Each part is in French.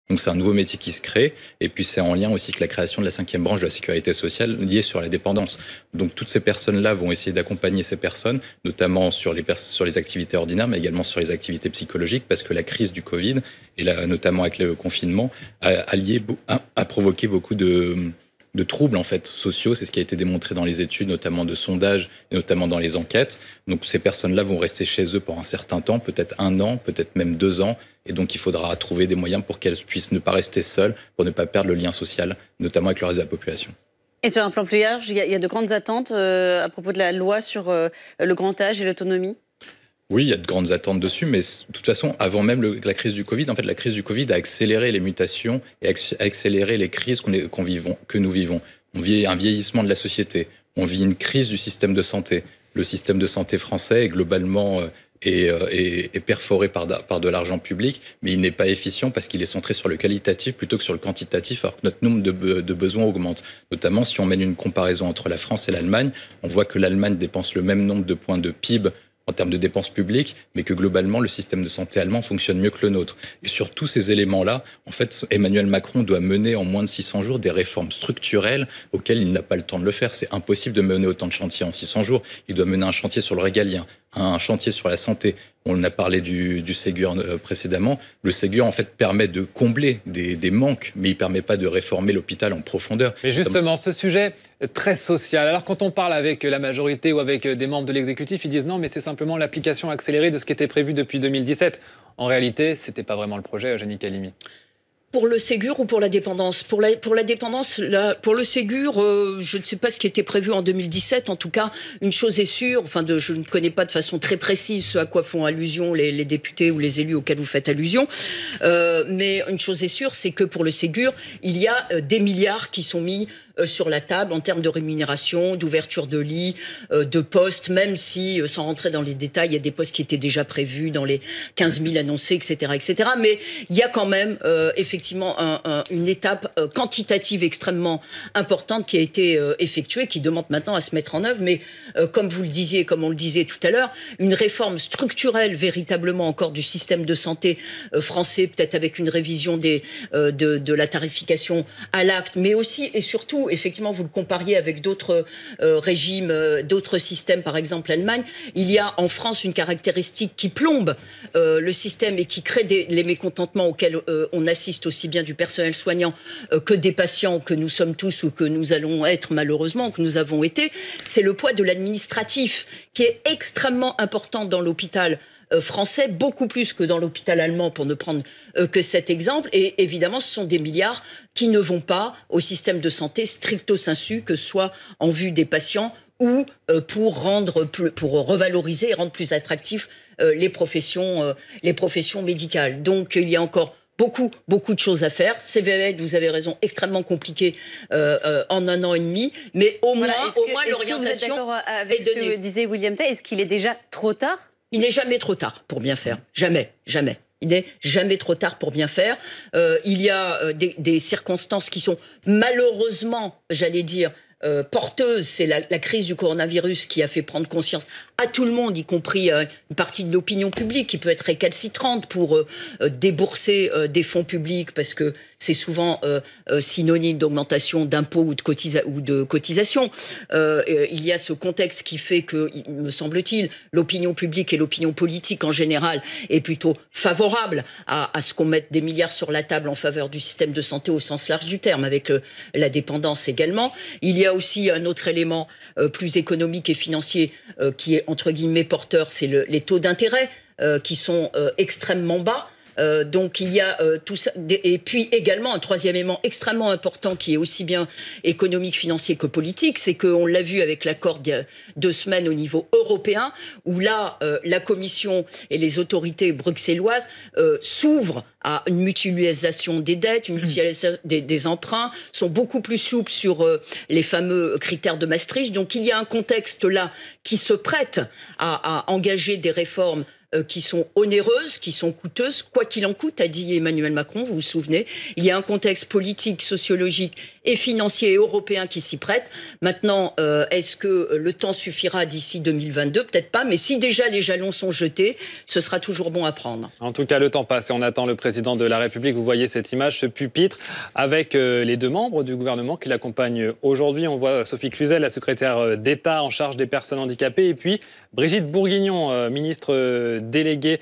Donc c'est un nouveau métier qui se crée, et puis c'est en lien aussi avec la création de la 5e branche de la sécurité sociale liée sur la dépendance. Donc toutes ces personnes-là vont essayer d'accompagner ces personnes, notamment sur les activités ordinaires, mais également sur les activités psychologiques, parce que la crise du Covid, et là, notamment avec le confinement, a provoqué beaucoup de troubles en fait sociaux. C'est ce qui a été démontré dans les études, notamment de sondages et notamment dans les enquêtes. Donc ces personnes-là vont rester chez eux pour un certain temps, peut-être 1 an, peut-être même 2 ans. Et donc il faudra trouver des moyens pour qu'elles puissent ne pas rester seules, pour ne pas perdre le lien social, notamment avec le reste de la population. Et sur un plan plus large, il y a de grandes attentes à propos de la loi sur le grand âge et l'autonomie? Oui, il y a de grandes attentes dessus, mais de toute façon, avant même la crise du Covid, en fait, la crise du Covid a accéléré les mutations et a accéléré les crises que nous vivons. On vit un vieillissement de la société, on vit une crise du système de santé. Le système de santé français est globalement est perforé par de l'argent public, mais il n'est pas efficient parce qu'il est centré sur le qualitatif plutôt que sur le quantitatif, alors que notre nombre de besoins augmente. Notamment, si on mène une comparaison entre la France et l'Allemagne, on voit que l'Allemagne dépense le même nombre de points de PIB en termes de dépenses publiques, mais que globalement, le système de santé allemand fonctionne mieux que le nôtre. Et sur tous ces éléments-là, en fait, Emmanuel Macron doit mener en moins de 600 jours des réformes structurelles auxquelles il n'a pas le temps de le faire. C'est impossible de mener autant de chantiers en 600 jours. Il doit mener un chantier sur le régalien, un chantier sur la santé. On a parlé du Ségur précédemment. Le Ségur, en fait, permet de combler des manques, mais il ne permet pas de réformer l'hôpital en profondeur. Mais justement, ce sujet très social. Alors, quand on parle avec la majorité ou avec des membres de l'exécutif, ils disent non, mais c'est simplement l'application accélérée de ce qui était prévu depuis 2017. En réalité, ce n'était pas vraiment le projet, Eugénie Calimi. Pour le Ségur ou pour la dépendance? Pour la dépendance, pour le Ségur, je ne sais pas ce qui était prévu en 2017. En tout cas, une chose est sûre, je ne connais pas de façon très précise ce à quoi font allusion les députés ou les élus auxquels vous faites allusion. Mais une chose est sûre, c'est que pour le Ségur, il y a des milliards qui sont mis sur la table en termes de rémunération, d'ouverture de lits, de postes, même si, sans rentrer dans les détails, il y a des postes qui étaient déjà prévus dans les 15 000 annoncés, etc., etc. Mais il y a quand même effectivement une étape quantitative extrêmement importante qui a été effectuée, qui demande maintenant à se mettre en œuvre. Mais comme vous le disiez, comme on le disait tout à l'heure, une réforme structurelle véritablement encore du système de santé français, peut-être avec une révision de la tarification à l'acte, mais aussi et surtout, effectivement, vous le compariez avec d'autres régimes, d'autres systèmes, par exemple l'Allemagne, il y a en France une caractéristique qui plombe le système et qui crée les mécontentements auxquels on assiste aussi bien du personnel soignant que des patients que nous sommes tous ou que nous allons être malheureusement, que nous avons été, c'est le poids de l'administratif qui est extrêmement important dans l'hôpital français, beaucoup plus que dans l'hôpital allemand, pour ne prendre que cet exemple. Et évidemment, ce sont des milliards qui ne vont pas au système de santé stricto sensu, que ce soit en vue des patients ou pour revaloriser et rendre plus attractifs les professions médicales. Donc, il y a encore beaucoup de choses à faire. C'est vrai, vous avez raison, extrêmement compliqué en 1 an et demi, mais au moins l'orientation. Vous êtes d'accord avec ce que disait William Tay? Est-ce qu'il est déjà trop tard? Il n'est jamais trop tard pour bien faire. Jamais. Il n'est jamais trop tard pour bien faire. Il y a des circonstances qui sont malheureusement, j'allais dire, porteuse, c'est la crise du coronavirus qui a fait prendre conscience à tout le monde, y compris une partie de l'opinion publique qui peut être récalcitrante pour débourser des fonds publics, parce que c'est souvent synonyme d'augmentation d'impôts ou de cotisations. Il y a ce contexte qui fait que, me semble-t-il, l'opinion publique et l'opinion politique en général est plutôt favorable à ce qu'on mette des milliards sur la table en faveur du système de santé au sens large du terme, avec la dépendance également. Il y a aussi un autre élément plus économique et financier qui est entre guillemets porteur, c'est les taux d'intérêt qui sont extrêmement bas. Donc il y a tout ça, et puis également un troisième élément extrêmement important qui est aussi bien économique, financier que politique, c'est qu'on l'a vu avec l'accord d'il y a 2 semaines au niveau européen, où là la Commission et les autorités bruxelloises s'ouvrent à une mutualisation des dettes, une mutualisation des emprunts, sont beaucoup plus souples sur les fameux critères de Maastricht. Donc il y a un contexte là qui se prête à engager des réformes qui sont onéreuses, qui sont coûteuses, quoi qu'il en coûte, a dit Emmanuel Macron, vous vous souvenez. Il y a un contexte politique, sociologique et financiers et européens qui s'y prêtent. Maintenant, est-ce que le temps suffira d'ici 2022? Peut-être pas, mais si déjà les jalons sont jetés, ce sera toujours bon à prendre. En tout cas, le temps passe et on attend le président de la République. Vous voyez cette image, ce pupitre, avec les deux membres du gouvernement qui l'accompagnent aujourd'hui. On voit Sophie Cluzel, la secrétaire d'État en charge des personnes handicapées, et puis Brigitte Bourguignon, ministre déléguée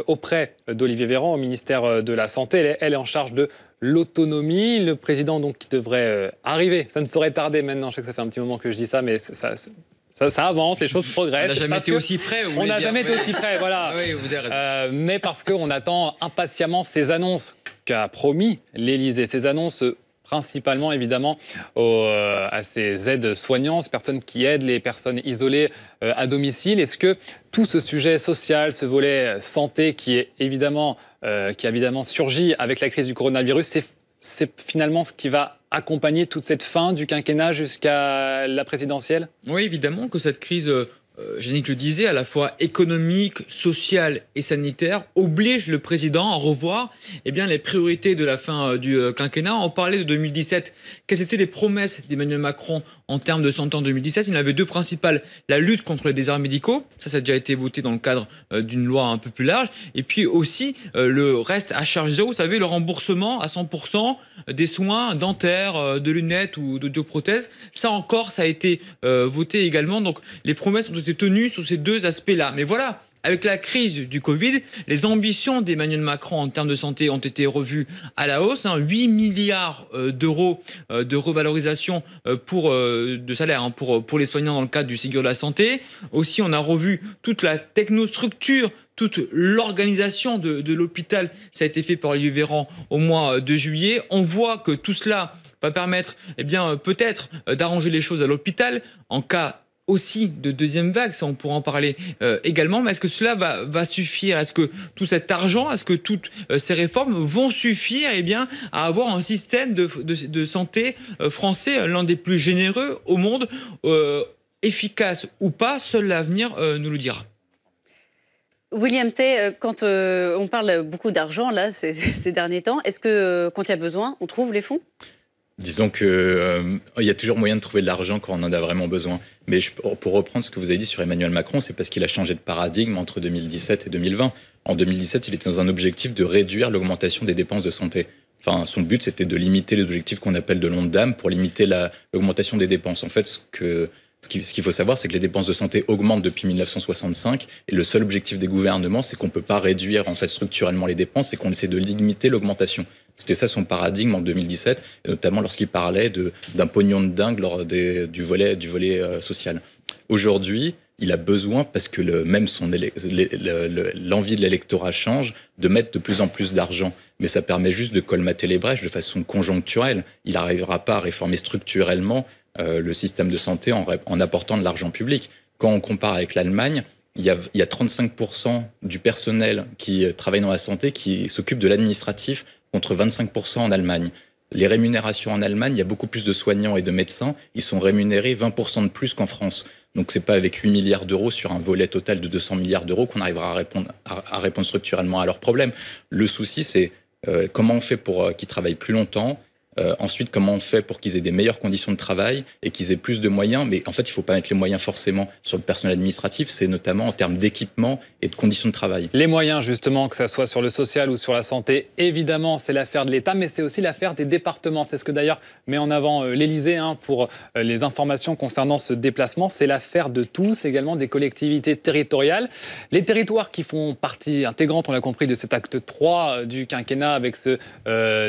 auprès d'Olivier Véran au ministère de la Santé. Elle est en charge de l'autonomie. Le président donc qui devrait arriver. Ça ne saurait tarder maintenant. Je sais que ça fait un petit moment que je dis ça, mais ça avance, les choses progressent. On n'a jamais été aussi près. On n'a jamais été aussi près, voilà. Oui, vous avez raison. Mais parce qu'on attend impatiemment ces annonces qu'a promis l'Élysée. Ces annonces principalement, évidemment, à ces aides soignants, ces personnes qui aident les personnes isolées à domicile. Est-ce que tout ce sujet social, ce volet santé qui a évidemment surgi avec la crise du coronavirus, c'est finalement ce qui va accompagner toute cette fin du quinquennat jusqu'à la présidentielle? Oui, évidemment que cette crise, Yannick le disait, à la fois économique, sociale et sanitaire, oblige le président à revoir les priorités de la fin du quinquennat. On parlait de 2017. Quelles étaient les promesses d'Emmanuel Macron en termes de santé en 2017? Il y en avait deux principales. La lutte contre les déserts médicaux, ça a déjà été voté dans le cadre d'une loi un peu plus large. Et puis aussi le reste à charge zéro, vous savez, le remboursement à 100% des soins dentaires, de lunettes ou d'audioprothèses. Ça encore, ça a été voté également. Donc les promesses ont été tenues sur ces deux aspects-là. Mais voilà, avec la crise du Covid, les ambitions d'Emmanuel Macron en termes de santé ont été revues à la hausse. 8 milliards d'euros de revalorisation de salaire pour les soignants dans le cadre du Ségur de la santé. Aussi, on a revu toute la technostructure, toute l'organisation de l'hôpital. Ça a été fait par Olivier Véran au mois de juillet. On voit que tout cela va permettre peut-être d'arranger les choses à l'hôpital en cas aussi de deuxième vague, ça on pourra en parler également, mais est-ce que cela va suffire? Est-ce que tout cet argent, est-ce que toutes ces réformes vont suffire à avoir un système de santé français, l'un des plus généreux au monde, efficace ou pas? Seul l'avenir nous le dira. William Tay, quand on parle beaucoup d'argent là ces derniers temps, est-ce que quand il y a besoin, on trouve les fonds? Disons qu'il y a toujours moyen de trouver de l'argent quand on en a vraiment besoin. Mais pour reprendre ce que vous avez dit sur Emmanuel Macron, c'est parce qu'il a changé de paradigme entre 2017 et 2020. En 2017, il était dans un objectif de réduire l'augmentation des dépenses de santé. Enfin, son but, c'était de limiter les objectifs qu'on appelle de l'ONDAM pour limiter l'augmentation des dépenses. En fait, ce qu'il faut savoir, c'est que les dépenses de santé augmentent depuis 1965 et le seul objectif des gouvernements, c'est qu'on ne peut pas réduire structurellement les dépenses et qu'on essaie de limiter l'augmentation. C'était ça son paradigme en 2017, notamment lorsqu'il parlait d'un pognon de dingue lors du volet social. Aujourd'hui, il a besoin, parce que même l'envie de l'électorat change, de mettre de plus en plus d'argent. Mais ça permet juste de colmater les brèches de façon conjoncturelle. Il n'arrivera pas à réformer structurellement le système de santé en apportant de l'argent public. Quand on compare avec l'Allemagne, il y a 35% du personnel qui travaille dans la santé qui s'occupe de l'administratif, contre 25% en Allemagne. Les rémunérations en Allemagne, il y a beaucoup plus de soignants et de médecins. Ils sont rémunérés 20% de plus qu'en France. Donc c'est pas avec 8 milliards d'euros sur un volet total de 200 milliards d'euros qu'on arrivera à répondre structurellement à leurs problèmes. Le souci, c'est comment on fait pour qu'ils travaillent plus longtemps. Ensuite, comment on fait pour qu'ils aient des meilleures conditions de travail et qu'ils aient plus de moyens. Mais en fait, il ne faut pas mettre les moyens forcément sur le personnel administratif. C'est notamment en termes d'équipement et de conditions de travail. Les moyens, justement, que ça soit sur le social ou sur la santé, évidemment, c'est l'affaire de l'État, mais c'est aussi l'affaire des départements. C'est ce que d'ailleurs met en avant l'Élysée pour les informations concernant ce déplacement. C'est l'affaire de tous, également des collectivités territoriales. Les territoires qui font partie intégrante, on l'a compris, de cet acte 3 du quinquennat avec ce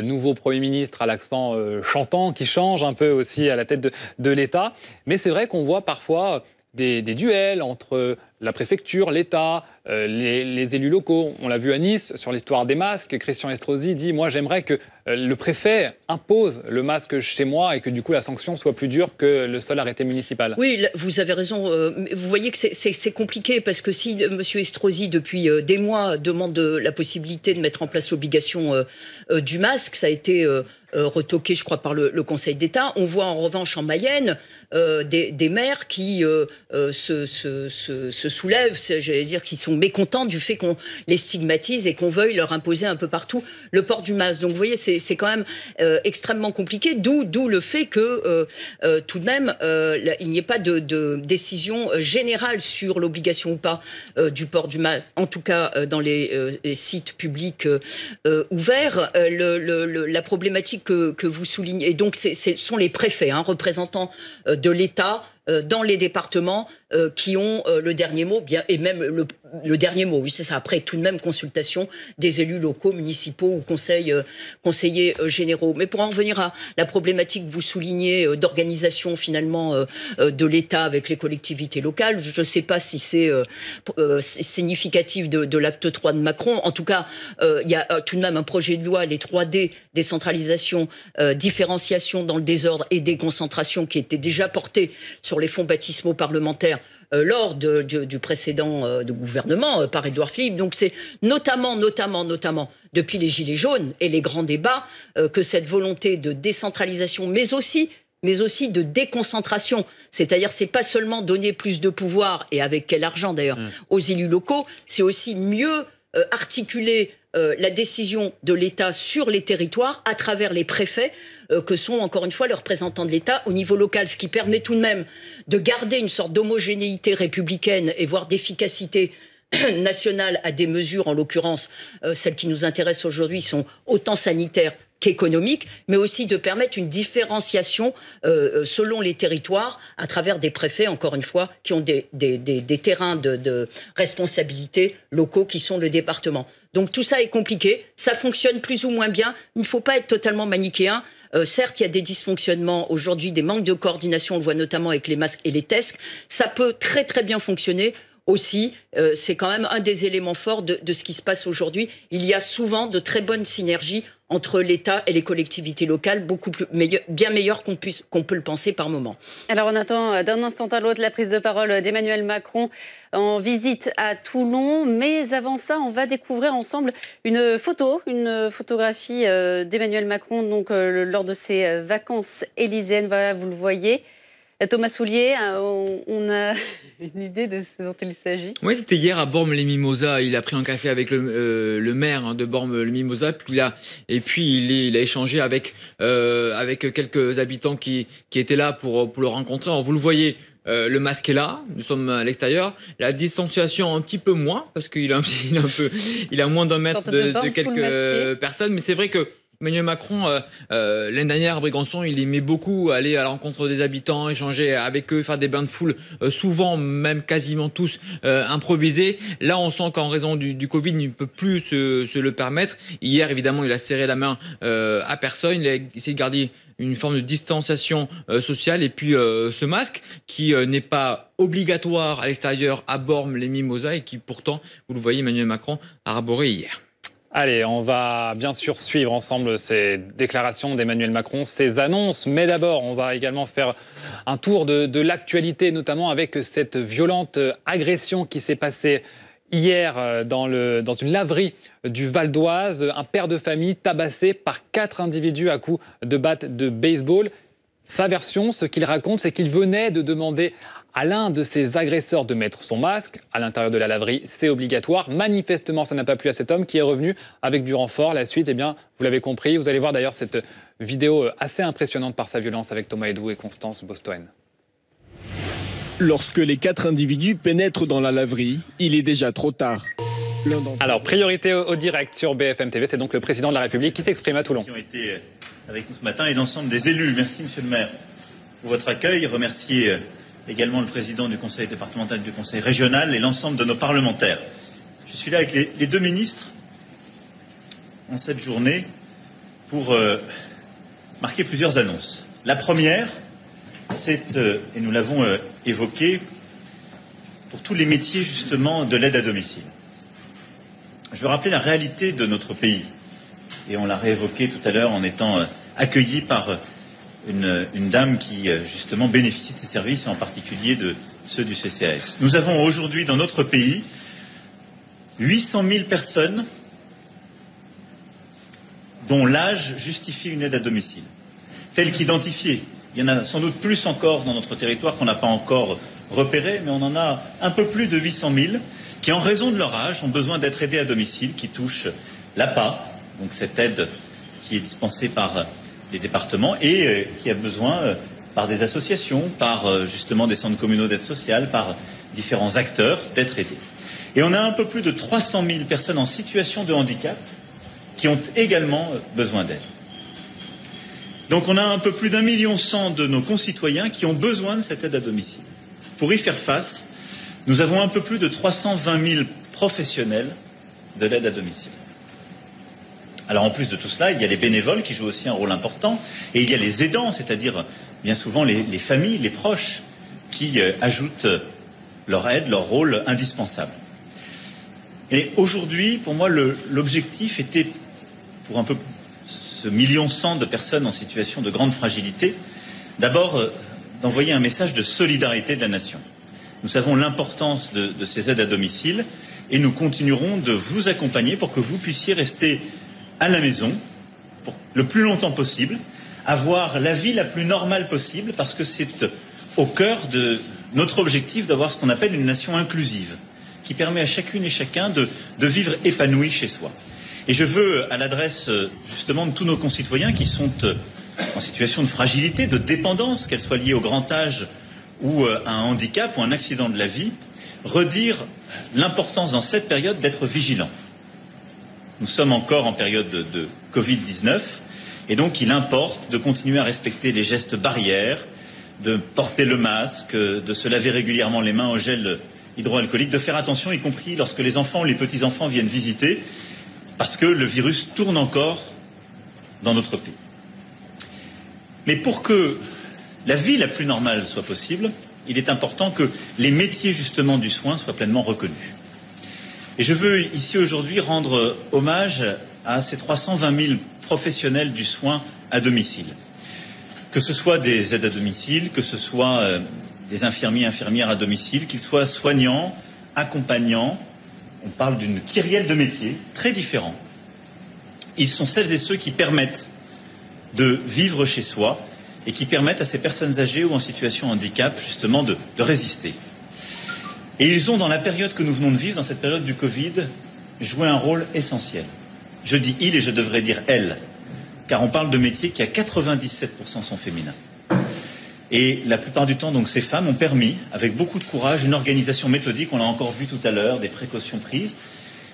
nouveau Premier ministre à l'accent chantant, qui change un peu aussi à la tête de l'État. Mais c'est vrai qu'on voit parfois des duels entre la préfecture, l'État, les élus locaux. On l'a vu à Nice sur l'histoire des masques. Christian Estrosi dit « Moi, j'aimerais que le préfet impose le masque chez moi et que du coup la sanction soit plus dure que le seul arrêté municipal. » Oui, vous avez raison. Vous voyez que c'est compliqué parce que si M. Estrosi, depuis des mois, demande la possibilité de mettre en place l'obligation du masque, ça a été retoqué, je crois, par le Conseil d'État. On voit en revanche en Mayenne des maires qui se se soulèvent, j'allais dire qu'ils sont mécontents du fait qu'on les stigmatise et qu'on veuille leur imposer un peu partout le port du masque. Donc vous voyez, c'est quand même extrêmement compliqué, d'où le fait que tout de même il n'y ait pas de décision générale sur l'obligation ou pas du port du masque, en tout cas dans les sites publics ouverts. La problématique que vous soulignez, et donc ce sont les préfets, représentants de l'État dans les départements qui ont le dernier mot, bien, et même le dernier mot, oui, c'est ça. Après, tout de même, consultation des élus locaux, municipaux ou conseillers généraux. Mais pour en revenir à la problématique que vous soulignez d'organisation finalement de l'État avec les collectivités locales, je ne sais pas si c'est significatif de l'acte 3 de Macron. En tout cas, il y a tout de même un projet de loi, les 3D, décentralisation, différenciation dans le désordre et déconcentration, qui était déjà porté sur les fonds baptismaux parlementaires lors du précédent gouvernement par Édouard Philippe. Donc c'est notamment depuis les Gilets jaunes et les grands débats que cette volonté de décentralisation, mais aussi de déconcentration, c'est-à-dire c'est pas seulement donner plus de pouvoir, et avec quel argent d'ailleurs, aux élus locaux, c'est aussi mieux articuler la décision de l'État sur les territoires à travers les préfets, que sont encore une fois les représentants de l'État au niveau local, ce qui permet tout de même de garder une sorte d'homogénéité républicaine et voire d'efficacité nationale à des mesures, en l'occurrence celles qui nous intéressent aujourd'hui sont autant sanitaires qu'économiques, mais aussi de permettre une différenciation selon les territoires à travers des préfets, encore une fois, qui ont des terrains de responsabilité locaux qui sont le département. Donc tout ça est compliqué, ça fonctionne plus ou moins bien, il ne faut pas être totalement manichéen. Certes, il y a des dysfonctionnements aujourd'hui, des manques de coordination, on le voit notamment avec les masques et les tests. Ça peut très très bien fonctionner aussi. C'est quand même un des éléments forts de ce qui se passe aujourd'hui. Il y a souvent de très bonnes synergies entre l'État et les collectivités locales, bien meilleures qu'on peut le penser par moment. Alors on attend d'un instant à l'autre la prise de parole d'Emmanuel Macron en visite à Toulon. Mais avant ça, on va découvrir ensemble une photographie d'Emmanuel Macron donc, lors de ses vacances élyséennes. Voilà, vous le voyez. Thomas Soulier, on a une idée de ce dont il s'agit? Oui, c'était hier à Bormes-les-Mimosas. Il a pris un café avec le maire de Bormes-les-Mimosas. Puis il a échangé avec quelques habitants qui étaient là pour le rencontrer. Alors, vous le voyez, le masque est là, nous sommes à l'extérieur. La distanciation un petit peu moins, parce qu'il a moins d'un mètre de quelques personnes. Mais c'est vrai que Emmanuel Macron, l'année dernière à Brégançon, il aimait beaucoup aller à la rencontre des habitants, échanger avec eux, faire des bains de foule, souvent, même quasiment tous, improvisés. Là, on sent qu'en raison du Covid, il ne peut plus se le permettre. Hier, évidemment, il a serré la main à personne. Il a essayé de garder une forme de distanciation sociale. Et puis, ce masque, qui n'est pas obligatoire à l'extérieur à Bormes-les-Mimosas et qui, pourtant, vous le voyez, Emmanuel Macron a arboré hier. Allez, on va bien sûr suivre ensemble ces déclarations d'Emmanuel Macron, ces annonces. Mais d'abord, on va également faire un tour de l'actualité, notamment avec cette violente agression qui s'est passée hier dans une laverie du Val d'Oise. Un père de famille tabassé par 4 individus à coups de batte de baseball. Sa version, ce qu'il raconte, c'est qu'il venait de demander à l'un de ses agresseurs de mettre son masque. À l'intérieur de la laverie, c'est obligatoire. Manifestement, ça n'a pas plu à cet homme qui est revenu avec du renfort. La suite, eh bien, vous l'avez compris. Vous allez voir d'ailleurs cette vidéo assez impressionnante par sa violence avec Thomas Hédou et Constance Bostoen. Lorsque les 4 individus pénètrent dans la laverie, il est déjà trop tard. Alors, priorité au direct sur BFM TV, c'est donc le président de la République qui s'exprime à Toulon. Qui ont été avec nous ce matin et l'ensemble des élus. Merci, monsieur le maire, pour votre accueil. Remercier également le président du conseil départemental et du conseil régional et l'ensemble de nos parlementaires. Je suis là avec les 2 ministres en cette journée pour marquer plusieurs annonces. La première, c'est, et nous l'avons évoqué, pour tous les métiers justement de l'aide à domicile. Je veux rappeler la réalité de notre pays, et on l'a réévoqué tout à l'heure en étant accueilli par une dame qui justement bénéficie de ces services, et en particulier de ceux du CCAS. Nous avons aujourd'hui dans notre pays 800 000 personnes dont l'âge justifie une aide à domicile, telle qu'identifiée. Il y en a sans doute plus encore dans notre territoire qu'on n'a pas encore repérés, mais on en a un peu plus de 800 000 qui, en raison de leur âge, ont besoin d'être aidés à domicile, qui touchent l'APA, donc cette aide qui est dispensée par les départements et qui a besoin, par des associations, par justement des centres communaux d'aide sociale, par différents acteurs, d'être aidés. Et on a un peu plus de 300 000 personnes en situation de handicap qui ont également besoin d'aide. Donc on a un peu plus d'1,1 million de nos concitoyens qui ont besoin de cette aide à domicile. Pour y faire face, nous avons un peu plus de 320 000 professionnels de l'aide à domicile. Alors en plus de tout cela, il y a les bénévoles qui jouent aussi un rôle important, et il y a les aidants, c'est-à-dire bien souvent les familles, les proches, qui ajoutent leur aide, leur rôle indispensable. Et aujourd'hui, pour moi, l'objectif était, pour un peu ce 1,1 million de personnes en situation de grande fragilité, d'abord d'envoyer un message de solidarité de la nation. Nous savons l'importance de ces aides à domicile et nous continuerons de vous accompagner pour que vous puissiez rester à la maison pour le plus longtemps possible, avoir la vie la plus normale possible, parce que c'est au cœur de notre objectif d'avoir ce qu'on appelle une nation inclusive, qui permet à chacune et chacun de vivre épanoui chez soi. Et je veux, à l'adresse justement de tous nos concitoyens qui sont en situation de fragilité, de dépendance, qu'elle soit liée au grand âge ou à un handicap ou un accident de la vie, redire l'importance dans cette période d'être vigilant. Nous sommes encore en période de Covid-19 et donc il importe de continuer à respecter les gestes barrières, de porter le masque, de se laver régulièrement les mains au gel hydroalcoolique, de faire attention, y compris lorsque les enfants ou les petits-enfants viennent visiter, parce que le virus tourne encore dans notre pays. Mais pour que la vie la plus normale soit possible, il est important que les métiers justement du soin soient pleinement reconnus. Et je veux ici aujourd'hui rendre hommage à ces 320 000 professionnels du soin à domicile. Que ce soit des aides à domicile, que ce soit des infirmiers, infirmières à domicile, qu'ils soient soignants, accompagnants. On parle d'une kyrielle de métiers très différents. Ils sont celles et ceux qui permettent de vivre chez soi et qui permettent à ces personnes âgées ou en situation de handicap justement de résister. Et ils ont, dans la période que nous venons de vivre, dans cette période du Covid, joué un rôle essentiel. Je dis il et je devrais dire elle, car on parle de métiers qui à 97% sont féminins. Et la plupart du temps, donc, ces femmes ont permis, avec beaucoup de courage, une organisation méthodique, on l'a encore vu tout à l'heure, des précautions prises,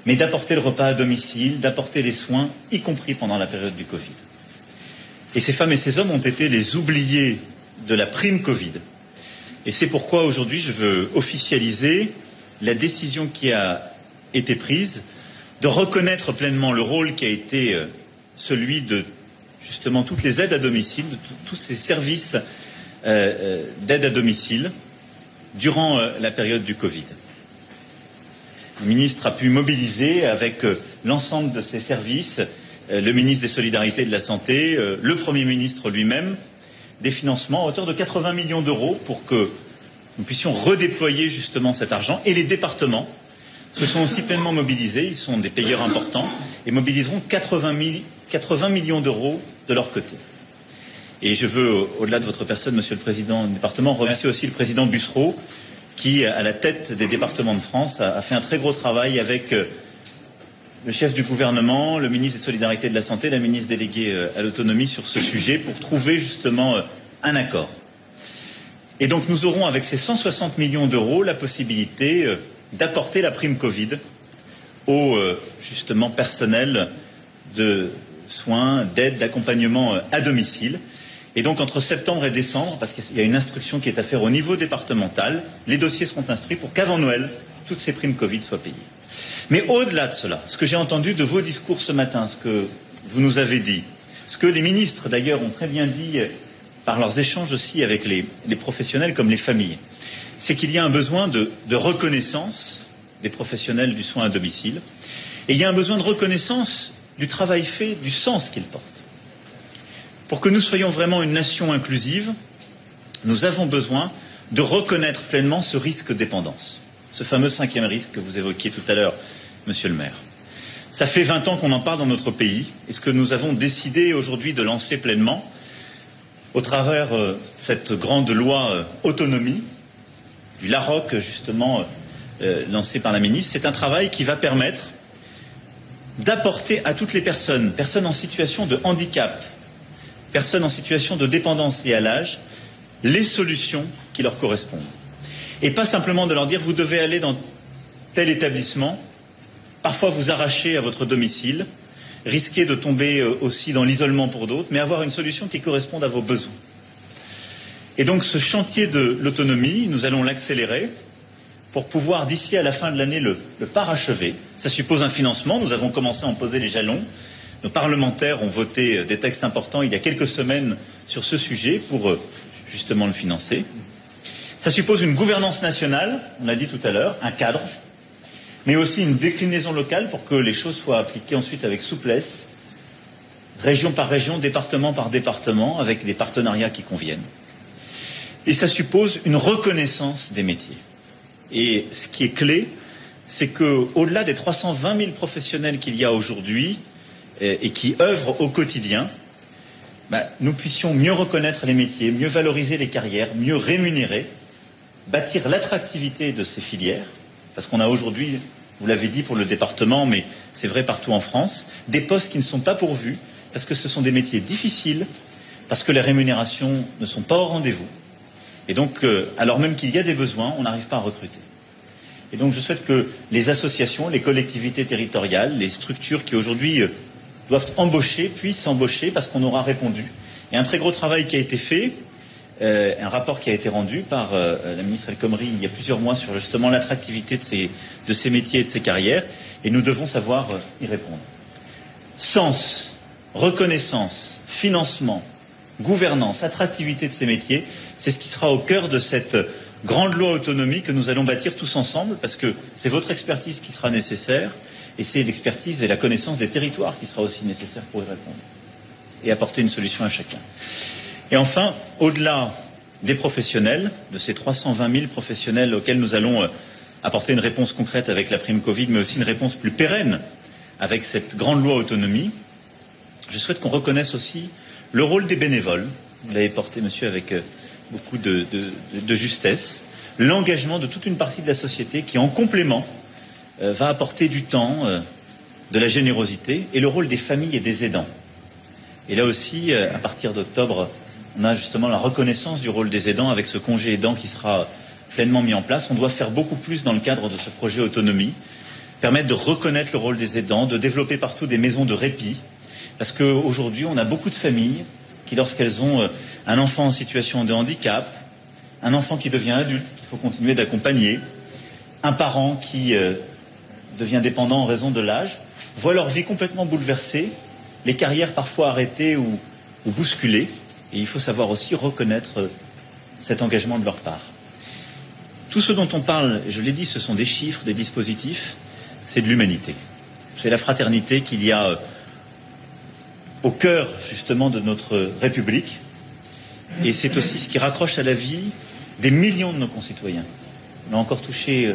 mais d'apporter le repas à domicile, d'apporter les soins, y compris pendant la période du Covid. Et ces femmes et ces hommes ont été les oubliés de la prime Covid. Et c'est pourquoi aujourd'hui je veux officialiser la décision qui a été prise de reconnaître pleinement le rôle qui a été celui de justement toutes les aides à domicile, de tous ces services d'aide à domicile durant la période du Covid. Le ministre a pu mobiliser avec l'ensemble de ces services, le ministre des Solidarités et de la Santé, le Premier ministre lui-même, des financements à hauteur de 80 millions d'euros pour que nous puissions redéployer justement cet argent. Et les départements se sont aussi pleinement mobilisés, ils sont des payeurs importants, et mobiliseront 80 millions d'euros de leur côté. Et je veux, au-delà de votre personne, Monsieur le Président du département, remercier aussi le Président Bussereau, qui, à la tête des départements de France, a fait un très gros travail avec le chef du gouvernement, le ministre des Solidarités et de la Santé, la ministre déléguée à l'autonomie sur ce sujet, pour trouver justement un accord. Et donc nous aurons, avec ces 160 millions d'euros, la possibilité d'apporter la prime Covid aux justement personnels de soins, d'aide, d'accompagnement à domicile. Et donc entre septembre et décembre, parce qu'il y a une instruction qui est à faire au niveau départemental, les dossiers seront instruits pour qu'avant Noël, toutes ces primes Covid soient payées. Mais au-delà de cela, ce que j'ai entendu de vos discours ce matin, ce que vous nous avez dit, ce que les ministres d'ailleurs ont très bien dit par leurs échanges aussi avec les professionnels comme les familles, c'est qu'il y a un besoin de reconnaissance des professionnels du soin à domicile, et il y a un besoin de reconnaissance du travail fait, du sens qu'ils portent. Pour que nous soyons vraiment une nation inclusive, nous avons besoin de reconnaître pleinement ce risque dépendance, ce fameux 5e risque que vous évoquiez tout à l'heure, Monsieur le maire. Ça fait 20 ans qu'on en parle dans notre pays, et ce que nous avons décidé aujourd'hui de lancer pleinement, au travers cette grande loi autonomie, du LAROC, justement, lancé par la ministre. C'est un travail qui va permettre d'apporter à toutes les personnes en situation de handicap, personnes en situation de dépendance et à l'âge, les solutions qui leur correspondent. Et pas simplement de leur dire vous devez aller dans tel établissement, parfois vous arracher à votre domicile, risquer de tomber aussi dans l'isolement pour d'autres, mais avoir une solution qui corresponde à vos besoins. Et donc ce chantier de l'autonomie, nous allons l'accélérer pour pouvoir d'ici à la fin de l'année le parachever. Ça suppose un financement, nous avons commencé à en poser les jalons. Nos parlementaires ont voté des textes importants il y a quelques semaines sur ce sujet pour justement le financer. Ça suppose une gouvernance nationale, on l'a dit tout à l'heure, un cadre, mais aussi une déclinaison locale pour que les choses soient appliquées ensuite avec souplesse, région par région, département par département, avec des partenariats qui conviennent. Et ça suppose une reconnaissance des métiers. Et ce qui est clé, c'est qu'au-delà des 320 000 professionnels qu'il y a aujourd'hui et qui œuvrent au quotidien, nous puissions mieux reconnaître les métiers, mieux valoriser les carrières, mieux rémunérer, bâtir l'attractivité de ces filières, parce qu'on a aujourd'hui, vous l'avez dit pour le département, mais c'est vrai partout en France, des postes qui ne sont pas pourvus, parce que ce sont des métiers difficiles, parce que les rémunérations ne sont pas au rendez-vous. Et donc, alors même qu'il y a des besoins, on n'arrive pas à recruter. Et donc, je souhaite que les associations, les collectivités territoriales, les structures qui aujourd'hui doivent embaucher, puissent embaucher parce qu'on aura répondu. Et un très gros travail qui a été fait, un rapport qui a été rendu par la ministre El Khomri il y a plusieurs mois sur justement l'attractivité de ces métiers et de ces carrières. Et nous devons savoir y répondre. Sens, reconnaissance, financement, gouvernance, attractivité de ces métiers, c'est ce qui sera au cœur de cette grande loi autonomie que nous allons bâtir tous ensemble, parce que c'est votre expertise qui sera nécessaire, et c'est l'expertise et la connaissance des territoires qui sera aussi nécessaire pour y répondre, et apporter une solution à chacun. Et enfin, au-delà des professionnels, de ces 320 000 professionnels auxquels nous allons apporter une réponse concrète avec la prime Covid, mais aussi une réponse plus pérenne avec cette grande loi autonomie, je souhaite qu'on reconnaisse aussi le rôle des bénévoles. Vous l'avez porté, monsieur, avec beaucoup de justesse. L'engagement de toute une partie de la société qui, en complément, va apporter du temps, de la générosité, et le rôle des familles et des aidants. Et là aussi, à partir d'octobre, on a justement la reconnaissance du rôle des aidants avec ce congé aidant qui sera pleinement mis en place. On doit faire beaucoup plus dans le cadre de ce projet autonomie, permettre de reconnaître le rôle des aidants, de développer partout des maisons de répit, parce qu'aujourd'hui, on a beaucoup de familles qui, lorsqu'elles ont un enfant en situation de handicap, un enfant qui devient adulte, qu'il faut continuer d'accompagner, un parent qui devient dépendant en raison de l'âge, voient leur vie complètement bouleversée, les carrières parfois arrêtées ou bousculées, et il faut savoir aussi reconnaître cet engagement de leur part. Tout ce dont on parle, je l'ai dit, ce sont des chiffres, des dispositifs, c'est de l'humanité. C'est la fraternité qu'il y a au cœur justement de notre République, et c'est aussi ce qui raccroche à la vie des millions de nos concitoyens. On a encore touché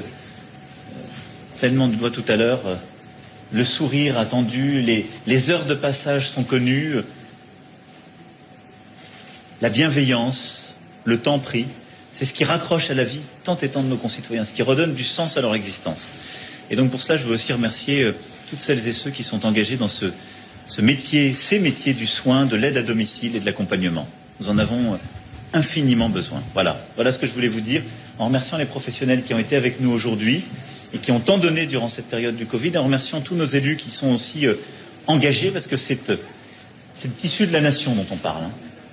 pleinement du doigt tout à l'heure le sourire attendu, les heures de passage sont connues, la bienveillance, le temps pris, c'est ce qui raccroche à la vie tant et tant de nos concitoyens, ce qui redonne du sens à leur existence. Et donc pour cela, je veux aussi remercier toutes celles et ceux qui sont engagés dans ces métiers du soin, de l'aide à domicile et de l'accompagnement. Nous en avons infiniment besoin. Voilà ce que je voulais vous dire, en remerciant les professionnels qui ont été avec nous aujourd'hui et qui ont tant donné durant cette période du Covid, et en remerciant tous nos élus qui sont aussi engagés, parce que c'est le tissu de la nation dont on parle.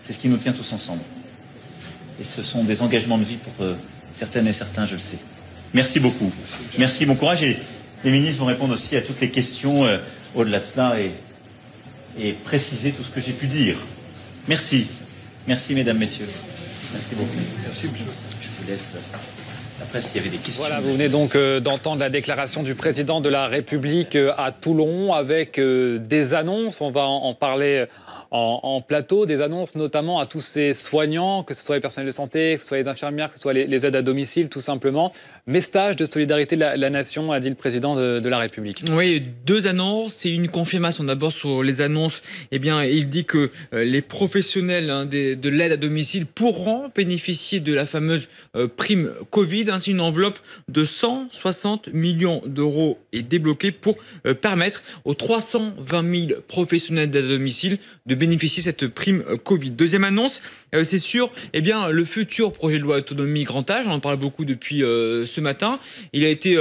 C'est ce qui nous tient tous ensemble. Et ce sont des engagements de vie pour certaines et certains, je le sais. Merci beaucoup. Merci, bon courage. Et les ministres vont répondre aussi à toutes les questions au-delà de cela et préciser tout ce que j'ai pu dire. Merci. Merci, mesdames, messieurs. Merci beaucoup. Merci, monsieur. Je vous laisse. Après, s'il y avait des questions. Voilà, vous venez donc d'entendre la déclaration du président de la République à Toulon avec des annonces. On va en parler en plateau, des annonces notamment à tous ces soignants, que ce soit les personnels de santé, que ce soit les infirmières, que ce soit les aides à domicile, tout simplement. Message de solidarité de la nation, a dit le président de la République. Oui, 2 annonces et une confirmation. D'abord sur les annonces, eh bien, il dit que les professionnels de l'aide à domicile pourront bénéficier de la fameuse prime Covid. Ainsi, une enveloppe de 160 millions d'euros est débloquée pour permettre aux 320 000 professionnels d'aide à domicile de bénéficier de cette prime Covid. Deuxième annonce, c'est sur le futur projet de loi autonomie grand âge. On en parle beaucoup depuis ce matin. Il a été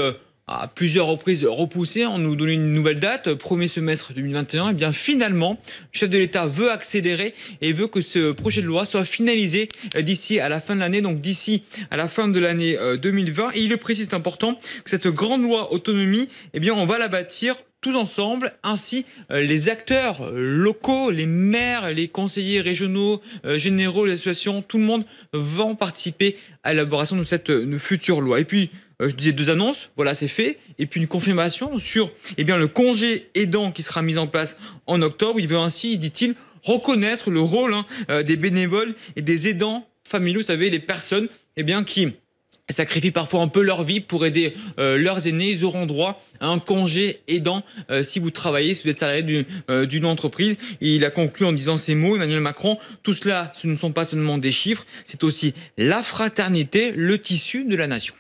à plusieurs reprises repoussé. On nous donnait une nouvelle date, premier semestre 2021. Et bien finalement, le chef de l'État veut accélérer et veut que ce projet de loi soit finalisé d'ici à la fin de l'année, donc d'ici à la fin de l'année 2020. Et il le précise, c'est important, que cette grande loi autonomie, on va la bâtir tous ensemble. Ainsi, les acteurs locaux, les maires, les conseillers régionaux, généraux, les associations, tout le monde vont participer à l'élaboration de cette future loi. Et puis, je disais 2 annonces, voilà, c'est fait. Et puis une confirmation sur le congé aidant qui sera mis en place en octobre. Il veut ainsi, dit-il, reconnaître le rôle des bénévoles et des aidants familiaux, vous savez, les personnes qui sacrifient parfois un peu leur vie pour aider leurs aînés. Ils auront droit à un congé aidant si vous travaillez, si vous êtes salarié d'une entreprise. Et il a conclu en disant ces mots, Emmanuel Macron: tout cela, ce ne sont pas seulement des chiffres, c'est aussi la fraternité, le tissu de la nation.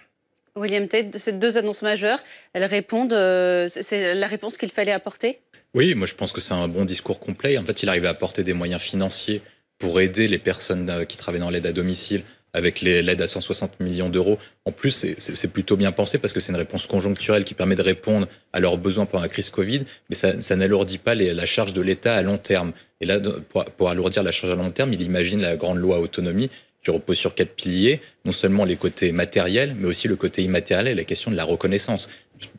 William Tate, ces 2 annonces majeures, elles répondent, c'est la réponse qu'il fallait apporter? Oui, moi je pense que c'est un bon discours complet. En fait, il arrive à apporter des moyens financiers pour aider les personnes qui travaillent dans l'aide à domicile, avec l'aide à 160 millions d'euros. En plus, c'est plutôt bien pensé parce que c'est une réponse conjoncturelle qui permet de répondre à leurs besoins pendant la crise Covid, mais ça n'alourdit pas la charge de l'État à long terme. Et là, pour alourdir la charge à long terme, il imagine la grande loi autonomie qui repose sur 4 piliers, non seulement les côtés matériels, mais aussi le côté immatériel et la question de la reconnaissance.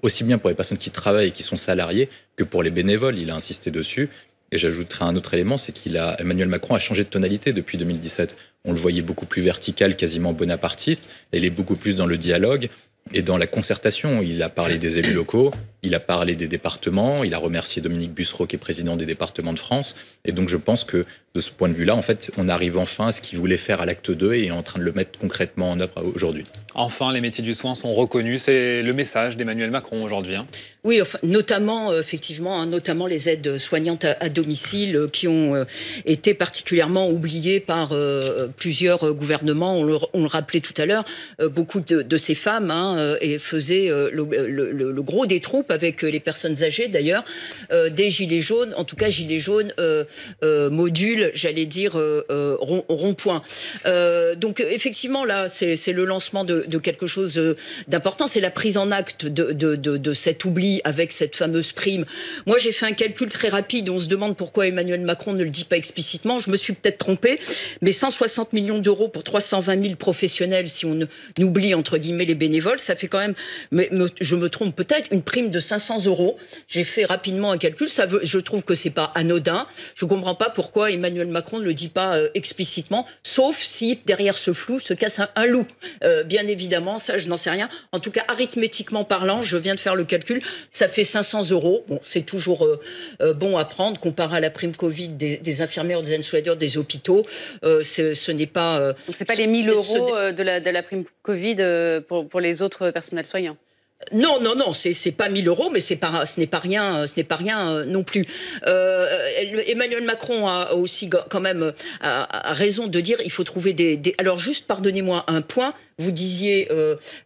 Aussi bien pour les personnes qui travaillent et qui sont salariées que pour les bénévoles, il a insisté dessus. Et j'ajouterai un autre élément, c'est Emmanuel Macron a changé de tonalité depuis 2017. On le voyait beaucoup plus vertical, quasiment bonapartiste. Il est beaucoup plus dans le dialogue et dans la concertation. Il a parlé des élus locaux, il a parlé des départements, il a remercié Dominique Bussereau, qui est président des départements de France. Et donc je pense que de ce point de vue-là, en fait, on arrive enfin à ce qu'il voulait faire à l'acte 2 et il est en train de le mettre concrètement en œuvre aujourd'hui. Enfin, les métiers du soin sont reconnus. C'est le message d'Emmanuel Macron aujourd'hui. Oui, enfin, notamment, effectivement, notamment les aides soignantes à domicile qui ont été particulièrement oubliées par plusieurs gouvernements. On le rappelait tout à l'heure, beaucoup de ces femmes et faisaient le gros des troupes avec les personnes âgées, d'ailleurs, des gilets jaunes, en tout cas gilets jaunes modules, j'allais dire rond-point. Donc, effectivement, là, c'est le lancement de quelque chose d'important. C'est la prise en acte de cet oubli avec cette fameuse prime. Moi, j'ai fait un calcul très rapide. On se demande pourquoi Emmanuel Macron ne le dit pas explicitement. Je me suis peut-être trompée, mais 160 millions d'euros pour 320 000 professionnels, si on oublie entre guillemets les bénévoles, ça fait quand même, je me trompe peut-être, une prime de 500 euros. J'ai fait rapidement un calcul. Je trouve que c'est pas anodin. Je comprends pas pourquoi Emmanuel Macron ne le dit pas explicitement, sauf si derrière ce flou se casse un loup. Bien évidemment, ça, je n'en sais rien. En tout cas, arithmétiquement parlant, je viens de faire le calcul, ça fait 500 euros. Bon, c'est toujours bon à prendre, comparé à la prime Covid des infirmières, des aides-soignants, des hôpitaux. Ce n'est pas... Donc, c'est pas les 1 000 euros de la prime Covid pour les autres personnels soignants? Non, c'est pas 1 000 euros, mais ce n'est pas rien non plus. Emmanuel Macron a aussi quand même a raison de dire il faut trouver des... Alors juste pardonnez-moi un point, vous disiez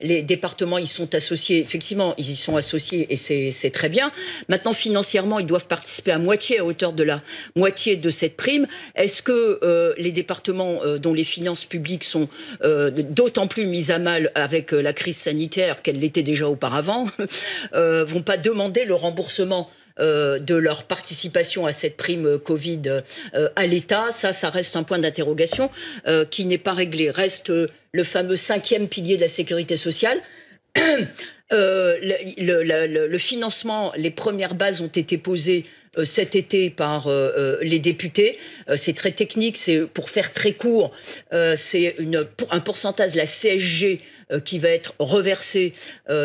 les départements ils sont associés, effectivement ils y sont associés et c'est très bien. Maintenant financièrement ils doivent participer à hauteur de la moitié de cette prime. Est-ce que les départements dont les finances publiques sont d'autant plus mises à mal avec la crise sanitaire qu'elle l'était déjà auparavant, vont pas demander le remboursement de leur participation à cette prime Covid à l'État? Ça reste un point d'interrogation qui n'est pas réglé. Reste le fameux 5e pilier de la sécurité sociale. Le financement, les premières bases ont été posées cet été par les députés. C'est très technique, c'est pour faire très court, c'est un pourcentage de la CSG qui va être reversé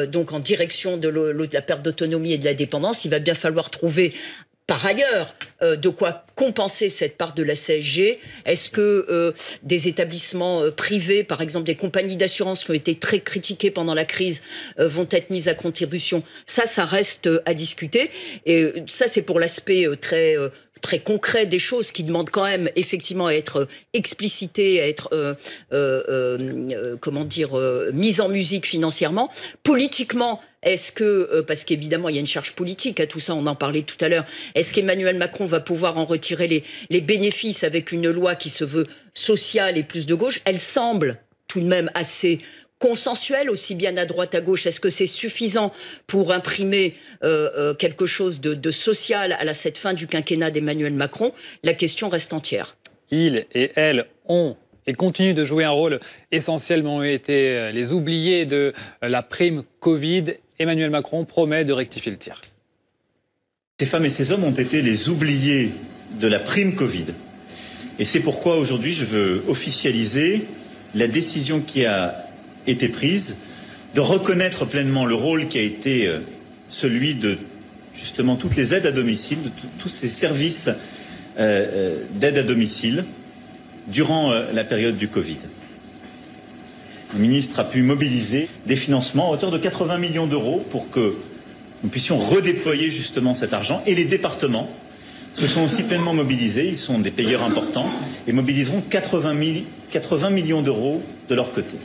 donc en direction de la perte d'autonomie et de la dépendance. Il va bien falloir trouver par ailleurs, de quoi compenser cette part de la CSG. Est-ce que des établissements privés, par exemple des compagnies d'assurance qui ont été très critiquées pendant la crise, vont être mises à contribution? Ça reste à discuter. Et ça, c'est pour l'aspect très concret des choses qui demandent quand même effectivement à être explicitées, à être mise en musique financièrement. Politiquement, est-ce que, parce qu'évidemment il y a une charge politique à tout ça, on en parlait tout à l'heure, est-ce qu'Emmanuel Macron va pouvoir en retirer les bénéfices avec une loi qui se veut sociale et plus de gauche? Elle semble tout de même assez consensuel, aussi bien à droite à gauche. Est-ce que c'est suffisant pour imprimer quelque chose de social à cette fin du quinquennat d'Emmanuel Macron? La question reste entière. Ils et elles ont et continuent de jouer un rôle essentiel, mais ont été les oubliés de la prime Covid. Emmanuel Macron promet de rectifier le tir. Ces femmes et ces hommes ont été les oubliés de la prime Covid. Et c'est pourquoi aujourd'hui je veux officialiser la décision qui a été prise de reconnaître pleinement le rôle qui a été celui de justement toutes les aides à domicile, de tous ces services d'aide à domicile durant la période du Covid. Le ministre a pu mobiliser des financements à hauteur de 80 millions d'euros pour que nous puissions redéployer justement cet argent. Et les départements se sont aussi pleinement mobilisés, ils sont des payeurs importants et mobiliseront 80 millions d'euros de leur côté.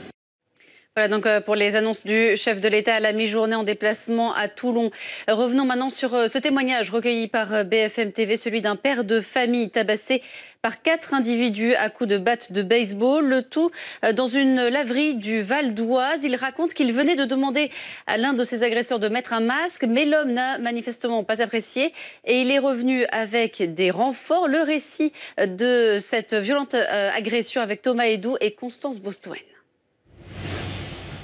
Voilà donc pour les annonces du chef de l'État à la mi-journée en déplacement à Toulon. Revenons maintenant sur ce témoignage recueilli par BFM TV, celui d'un père de famille tabassé par 4 individus à coups de batte de baseball, le tout dans une laverie du Val d'Oise. Il raconte qu'il venait de demander à l'un de ses agresseurs de mettre un masque, mais l'homme n'a manifestement pas apprécié et il est revenu avec des renforts. Le récit de cette violente agression avec Thomas Hédou et Constance Bostoen.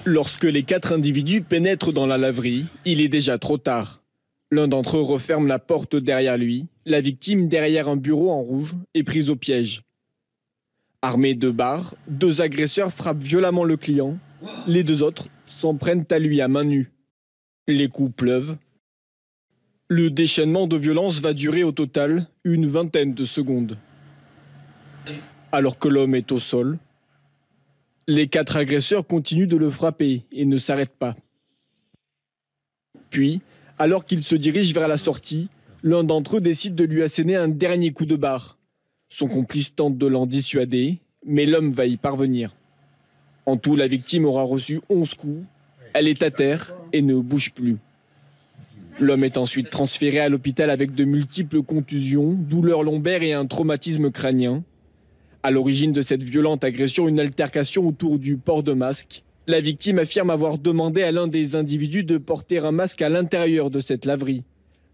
Lorsque les 4 individus pénètrent dans la laverie, il est déjà trop tard. L'un d'entre eux referme la porte derrière lui. La victime, derrière un bureau en rouge, est prise au piège. Armés de barres, 2 agresseurs frappent violemment le client. Les 2 autres s'en prennent à lui à main nue. Les coups pleuvent. Le déchaînement de violence va durer au total une vingtaine de secondes. Alors que l'homme est au sol, les 4 agresseurs continuent de le frapper et ne s'arrêtent pas. Puis, alors qu'il se dirige vers la sortie, l'un d'entre eux décide de lui asséner un dernier coup de barre. Son complice tente de l'en dissuader, mais l'homme va y parvenir. En tout, la victime aura reçu 11 coups. Elle est à terre et ne bouge plus. L'homme est ensuite transféré à l'hôpital avec de multiples contusions, douleurs lombaires et un traumatisme crânien. À l'origine de cette violente agression, une altercation autour du port de masque. La victime affirme avoir demandé à l'un des individus de porter un masque à l'intérieur de cette laverie.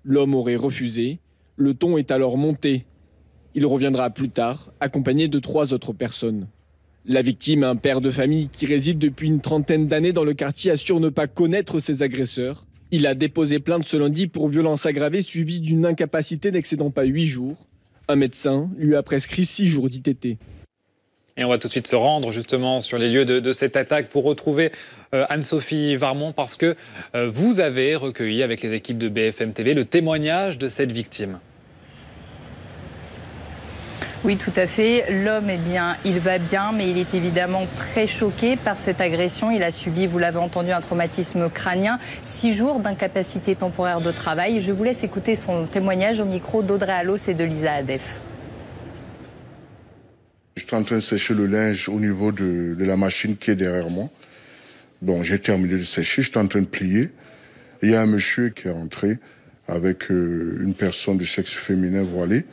L'homme aurait refusé. Le ton est alors monté. Il reviendra plus tard, accompagné de 3 autres personnes. La victime, un père de famille qui réside depuis une trentaine d'années dans le quartier, assure ne pas connaître ses agresseurs. Il a déposé plainte ce lundi pour violence aggravée suivie d'une incapacité n'excédant pas 8 jours. Un médecin lui a prescrit 6 jours d'ITT. Et on va tout de suite se rendre justement sur les lieux de cette attaque pour retrouver Anne-Sophie Varmont, parce que vous avez recueilli avec les équipes de BFM TV le témoignage de cette victime. Oui, tout à fait. L'homme, il va bien, mais il est évidemment très choqué par cette agression. Il a subi, vous l'avez entendu, un traumatisme crânien, 6 jours d'incapacité temporaire de travail. Je vous laisse écouter son témoignage au micro d'Audrey Allos et de Lisa Adef. J'étais en train de sécher le linge au niveau de la machine qui est derrière moi. Bon, j'ai terminé de sécher, j'étais en train de plier. Il y a un monsieur qui est rentré avec une personne du sexe féminin voilée.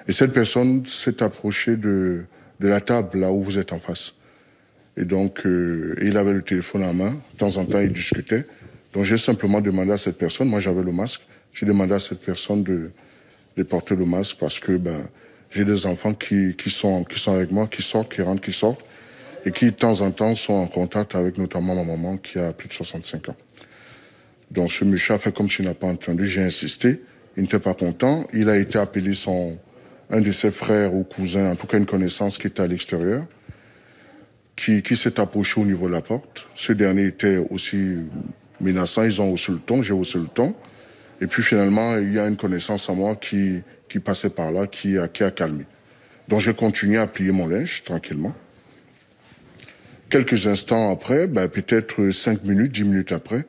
Et cette personne s'est approchée de la table là où vous êtes en face. Et donc, il avait le téléphone en main. De temps en temps, il discutait. Donc, j'ai simplement demandé à cette personne, moi j'avais le masque, j'ai demandé à cette personne de porter le masque parce que j'ai des enfants qui sont avec moi, qui sortent, qui rentrent, qui sortent, et qui de temps en temps sont en contact avec notamment ma maman qui a plus de 65 ans. Donc, ce monsieur a fait comme s'il n'a pas entendu, j'ai insisté, il n'était pas content, il a été appelé un de ses frères ou cousins, en tout cas une connaissance qui était à l'extérieur, qui s'est approché au niveau de la porte. Ce dernier était aussi menaçant, ils ont haussé le ton, j'ai haussé le ton. Et puis finalement, il y a une connaissance à moi qui passait par là, qui a calmé. Donc j'ai continué à plier mon linge tranquillement. Quelques instants après, peut-être 5 minutes, 10 minutes après,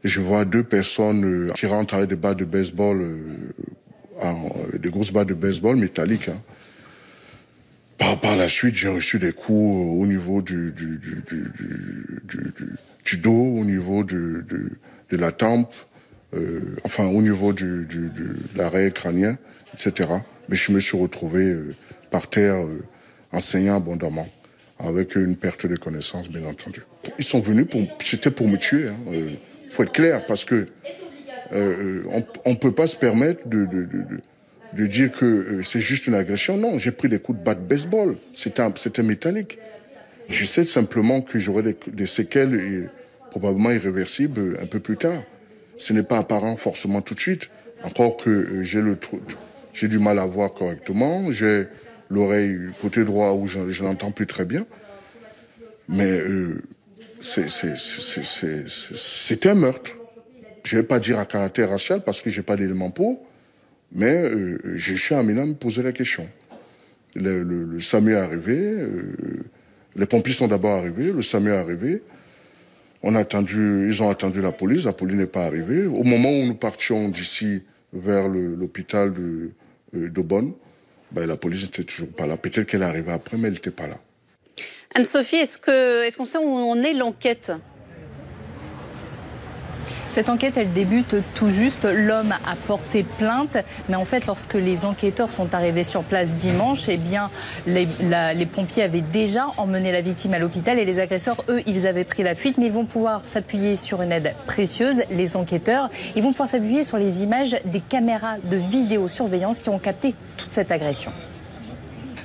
je vois 2 personnes qui rentrent avec des barres de baseball, des grosses barres de baseball métalliques. Hein. Par la suite, j'ai reçu des coups au niveau du dos, au niveau de la tempe, au niveau de l'arrêt crânien, etc. Mais je me suis retrouvé par terre en saignant abondamment, avec une perte de connaissance, bien entendu. Ils sont venus c'était pour me tuer. Faut être clair, parce que on peut pas se permettre de dire que c'est juste une agression. Non, j'ai pris des coups de batte de baseball. C'était métallique. Je sais simplement que j'aurai des séquelles probablement irréversibles un peu plus tard. Ce n'est pas apparent forcément tout de suite. Encore que j'ai du mal à voir correctement. J'ai l'oreille côté droit où je n'entends plus très bien. Mais c'était un meurtre. Je ne vais pas dire à caractère racial parce que j'ai pas d'éléments pour. Mais je suis amené à me poser la question. Le SAMU est arrivé, les pompiers sont d'abord arrivés, le SAMU est arrivé. Ils ont attendu la police n'est pas arrivée. Au moment où nous partions d'ici vers l'hôpital d'Aubonne, la police n'était toujours pas là. Peut-être qu'elle est arrivée après, mais elle n'était pas là. Anne-Sophie, est-ce qu'on sait où en est l'enquête ? Cette enquête, elle débute tout juste. L'homme a porté plainte, mais en fait, lorsque les enquêteurs sont arrivés sur place dimanche, eh bien, les pompiers avaient déjà emmené la victime à l'hôpital et les agresseurs, eux, ils avaient pris la fuite. Mais ils vont pouvoir s'appuyer sur une aide précieuse. Les enquêteurs, ils vont pouvoir s'appuyer sur les images des caméras de vidéosurveillance qui ont capté toute cette agression.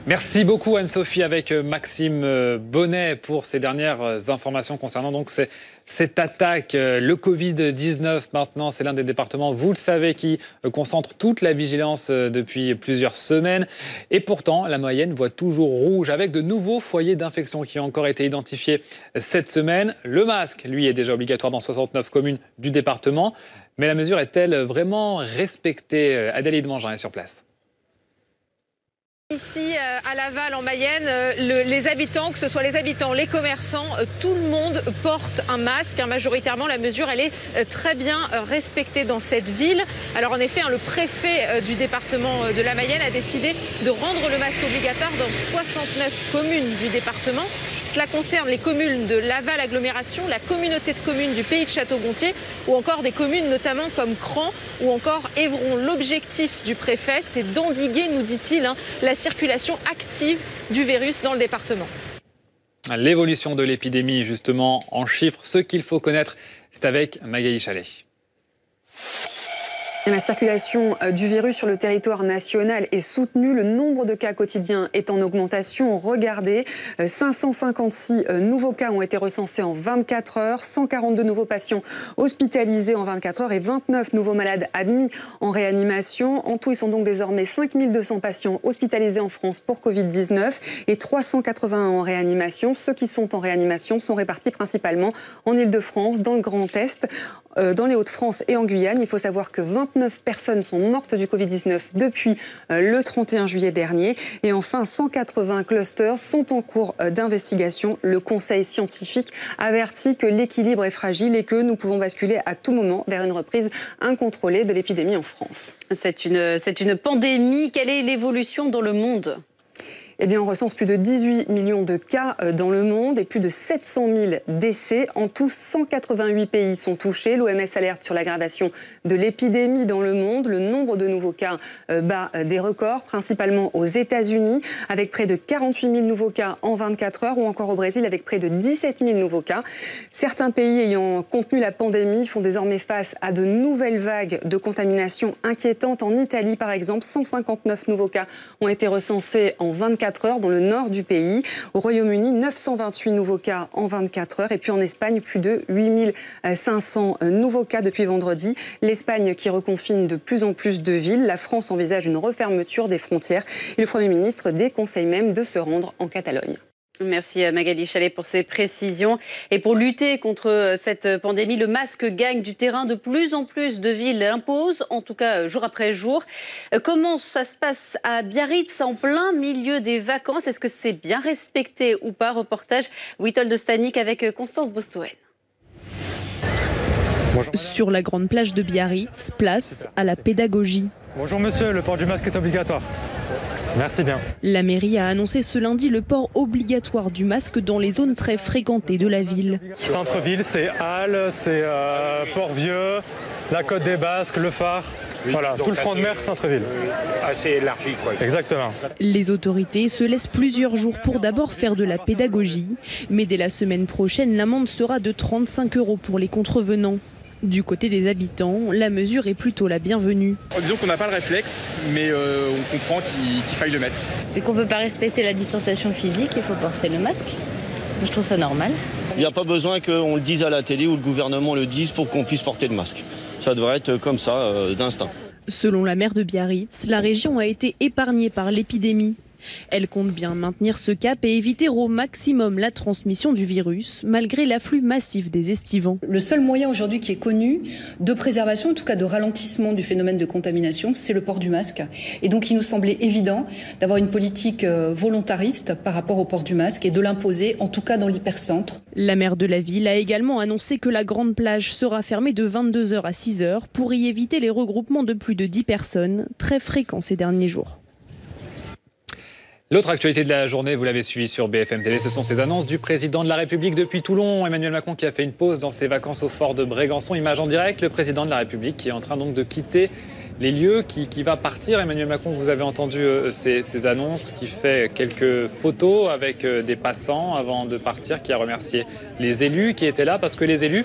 Merci beaucoup Anne-Sophie avec Maxime Bonnet pour ces dernières informations concernant donc cette attaque. Le Covid-19 maintenant, c'est l'un des départements, vous le savez, qui concentre toute la vigilance depuis plusieurs semaines. Et pourtant, la moyenne voit toujours rouge avec de nouveaux foyers d'infection qui ont encore été identifiés cette semaine. Le masque, lui, est déjà obligatoire dans 69 communes du département. Mais la mesure est-elle vraiment respectée ? Adélaïde Mangin est sur place. Ici, à Laval, en Mayenne, les habitants, que ce soit les habitants, les commerçants, tout le monde porte un masque. Majoritairement, la mesure, elle est très bien respectée dans cette ville. Alors, en effet, le préfet du département de la Mayenne a décidé de rendre le masque obligatoire dans 69 communes du département. Cela concerne les communes de Laval Agglomération, la communauté de communes du Pays de Château-Gontier ou encore des communes notamment comme Cran ou encore Évron. L'objectif du préfet, c'est d'endiguer, nous dit-il, la circulation active du virus dans le département. L'évolution de l'épidémie, justement, en chiffres, ce qu'il faut connaître, c'est avec Magali Chalet. La circulation du virus sur le territoire national est soutenue. Le nombre de cas quotidiens est en augmentation. Regardez, 556 nouveaux cas ont été recensés en 24 heures, 142 nouveaux patients hospitalisés en 24 heures et 29 nouveaux malades admis en réanimation. En tout, ils sont donc désormais 5200 patients hospitalisés en France pour Covid-19 et 381 en réanimation. Ceux qui sont en réanimation sont répartis principalement en Île-de-France, dans le Grand Est, dans les Hauts-de-France et en Guyane. Il faut savoir que 29 personnes sont mortes du Covid-19 depuis le 31 juillet dernier. Et enfin, 180 clusters sont en cours d'investigation. Le Conseil scientifique avertit que l'équilibre est fragile et que nous pouvons basculer à tout moment vers une reprise incontrôlée de l'épidémie en France. C'est une pandémie. Quelle est l'évolution dans le monde ? Eh bien, on recense plus de 18 millions de cas dans le monde et plus de 700 000 décès. En tout, 188 pays sont touchés. L'OMS alerte sur l'aggravation de l'épidémie dans le monde. Le nombre de nouveaux cas bat des records, principalement aux États-Unis, avec près de 48 000 nouveaux cas en 24 heures, ou encore au Brésil, avec près de 17 000 nouveaux cas. Certains pays ayant contenu la pandémie font désormais face à de nouvelles vagues de contamination inquiétantes. En Italie, par exemple, 159 nouveaux cas ont été recensés en 24 heures dans le nord du pays. Au Royaume-Uni, 928 nouveaux cas en 24 heures. Et puis en Espagne, plus de 8500 nouveaux cas depuis vendredi. L'Espagne qui reconfine de plus en plus de villes. La France envisage une refermeture des frontières. Et le Premier ministre déconseille même de se rendre en Catalogne. Merci Magali Chalet pour ces précisions. Et pour lutter contre cette pandémie, le masque gagne du terrain. De plus en plus de villes l'imposent, en tout cas jour après jour. Comment ça se passe à Biarritz en plein milieu des vacances? Est-ce que c'est bien respecté ou pas? Reportage Witold Stanik avec Constance Bostoen. Sur la grande plage de Biarritz, place à la pédagogie. Bonjour monsieur, le port du masque est obligatoire. Merci bien. La mairie a annoncé ce lundi le port obligatoire du masque dans les zones très fréquentées de la ville. Centre-ville, c'est Halle, c'est Port-Vieux, la Côte des Basques, le Phare. Oui, voilà, tout le front de mer, centre-ville. Assez élargi, quoi. Exactement. Les autorités se laissent plusieurs jours pour d'abord faire de la pédagogie. Mais dès la semaine prochaine, l'amende sera de 35 € pour les contrevenants. Du côté des habitants, la mesure est plutôt la bienvenue. Disons qu'on n'a pas le réflexe, mais on comprend qu'il faille le mettre. Et qu'on ne peut pas respecter la distanciation physique, il faut porter le masque. Je trouve ça normal. Il n'y a pas besoin qu'on le dise à la télé ou le gouvernement le dise pour qu'on puisse porter le masque. Ça devrait être comme ça, d'instinct. Selon la maire de Biarritz, la région a été épargnée par l'épidémie. Elle compte bien maintenir ce cap et éviter au maximum la transmission du virus, malgré l'afflux massif des estivants. Le seul moyen aujourd'hui qui est connu de préservation, en tout cas de ralentissement du phénomène de contamination, c'est le port du masque. Et donc il nous semblait évident d'avoir une politique volontariste par rapport au port du masque et de l'imposer, en tout cas dans l'hypercentre. La maire de la ville a également annoncé que la grande plage sera fermée de 22 h à 6 h pour y éviter les regroupements de plus de 10 personnes, très fréquents ces derniers jours. L'autre actualité de la journée, vous l'avez suivi sur BFM TV, ce sont ces annonces du président de la République depuis Toulon, Emmanuel Macron, qui a fait une pause dans ses vacances au fort de Brégançon. Image en direct, le président de la République qui est en train donc de quitter les lieux, qui va partir. Emmanuel Macron, vous avez entendu ces annonces, qui fait quelques photos avec des passants avant de partir, qui a remercié les élus qui étaient là, parce que les élus,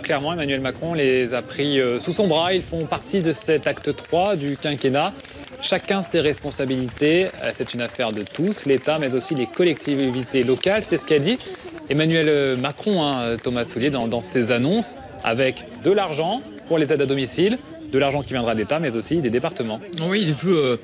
clairement, Emmanuel Macron les a pris sous son bras. Ils font partie de cet acte 3 du quinquennat. Chacun ses responsabilités, c'est une affaire de tous, l'État mais aussi les collectivités locales. C'est ce qu'a dit Emmanuel Macron, Thomas Soulier, dans ses annonces, avec de l'argent pour les aides à domicile, de l'argent qui viendra d'État, mais aussi des départements. Oui, il veut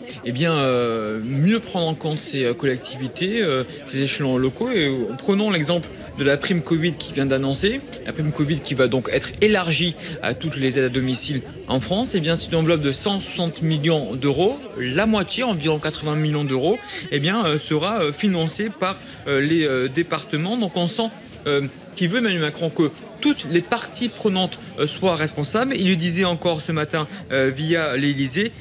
mieux prendre en compte ces collectivités, ces échelons locaux. Et prenons l'exemple de la prime Covid qui vient d'annoncer. La prime Covid qui va donc être élargie à toutes les aides à domicile en France. C'est une enveloppe de 160 millions d'euros. La moitié, environ 80 millions d'euros, sera financée par les départements. Donc on sent qu'il veut, Emmanuel Macron, que toutes les parties prenantes soient responsables. Il le disait encore ce matin via l'Élysée,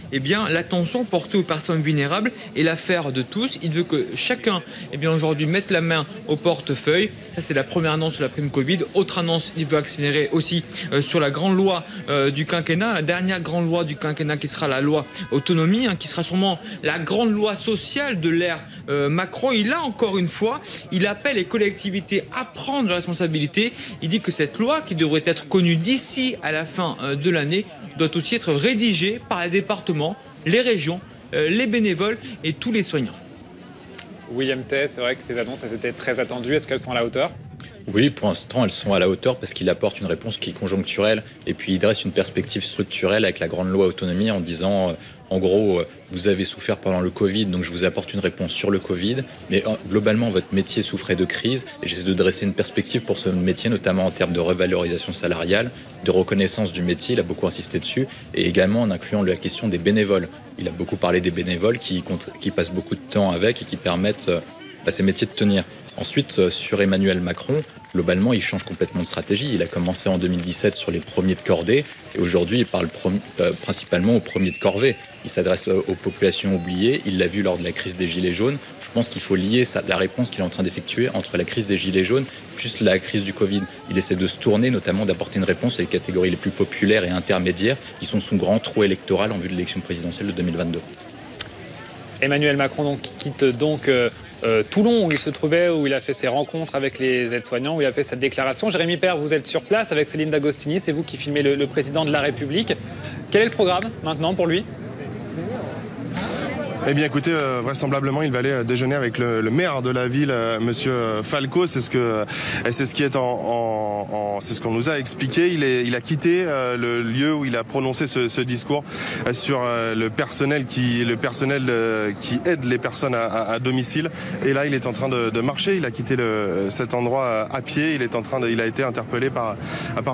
l'attention portée aux personnes vulnérables est l'affaire de tous. Il veut que chacun aujourd'hui mette la main au portefeuille. Ça, c'est la première annonce sur la prime Covid. Autre annonce, il veut accélérer aussi sur la grande loi du quinquennat, la dernière grande loi du quinquennat qui sera la loi autonomie, qui sera sûrement la grande loi sociale de l'ère Macron. Et là, encore une fois, il appelle les collectivités à prendre leurs responsabilités. Il dit que cette loi, qui devrait être connue d'ici à la fin de l'année, doit aussi être rédigée par les départements, les régions, les bénévoles et tous les soignants. William Tay, c'est vrai que ces annonces, elles étaient très attendues. Est-ce qu'elles sont à la hauteur ? Oui, pour l'instant, elles sont à la hauteur parce qu'il apporte une réponse qui est conjoncturelle et puis il dresse une perspective structurelle avec la grande loi autonomie en disant... En gros, vous avez souffert pendant le Covid, donc je vous apporte une réponse sur le Covid. Mais globalement, votre métier souffrait de crise et j'essaie de dresser une perspective pour ce métier, notamment en termes de revalorisation salariale, de reconnaissance du métier, il a beaucoup insisté dessus, et également en incluant la question des bénévoles. Il a beaucoup parlé des bénévoles qui passent beaucoup de temps avec et qui permettent à ces métiers de tenir. Ensuite, sur Emmanuel Macron, globalement, il change complètement de stratégie. Il a commencé en 2017 sur les premiers de cordée et aujourd'hui, il parle principalement aux premiers de corvée. Il s'adresse aux populations oubliées. Il l'a vu lors de la crise des Gilets jaunes. Je pense qu'il faut lier la réponse qu'il est en train d'effectuer entre la crise des Gilets jaunes plus la crise du Covid. Il essaie de se tourner, notamment d'apporter une réponse à les catégories les plus populaires et intermédiaires qui sont son grand trou électoral en vue de l'élection présidentielle de 2022. Emmanuel Macron quitte donc Toulon, où il se trouvait, où il a fait ses rencontres avec les aides-soignants, où il a fait cette déclaration. Jérémy Père, vous êtes sur place avec Céline D'Agostini, c'est vous qui filmez le président de la République. Quel est le programme maintenant pour lui ? Eh bien écoutez, vraisemblablement il va aller déjeuner avec le maire de la ville, monsieur Falco. C'est ce qui est c'est ce qu'on nous a expliqué. Il a quitté le lieu où il a prononcé ce discours sur le personnel qui aide les personnes à domicile. Et là il est en train de marcher. Il a quitté cet endroit à pied. Il a été interpellé par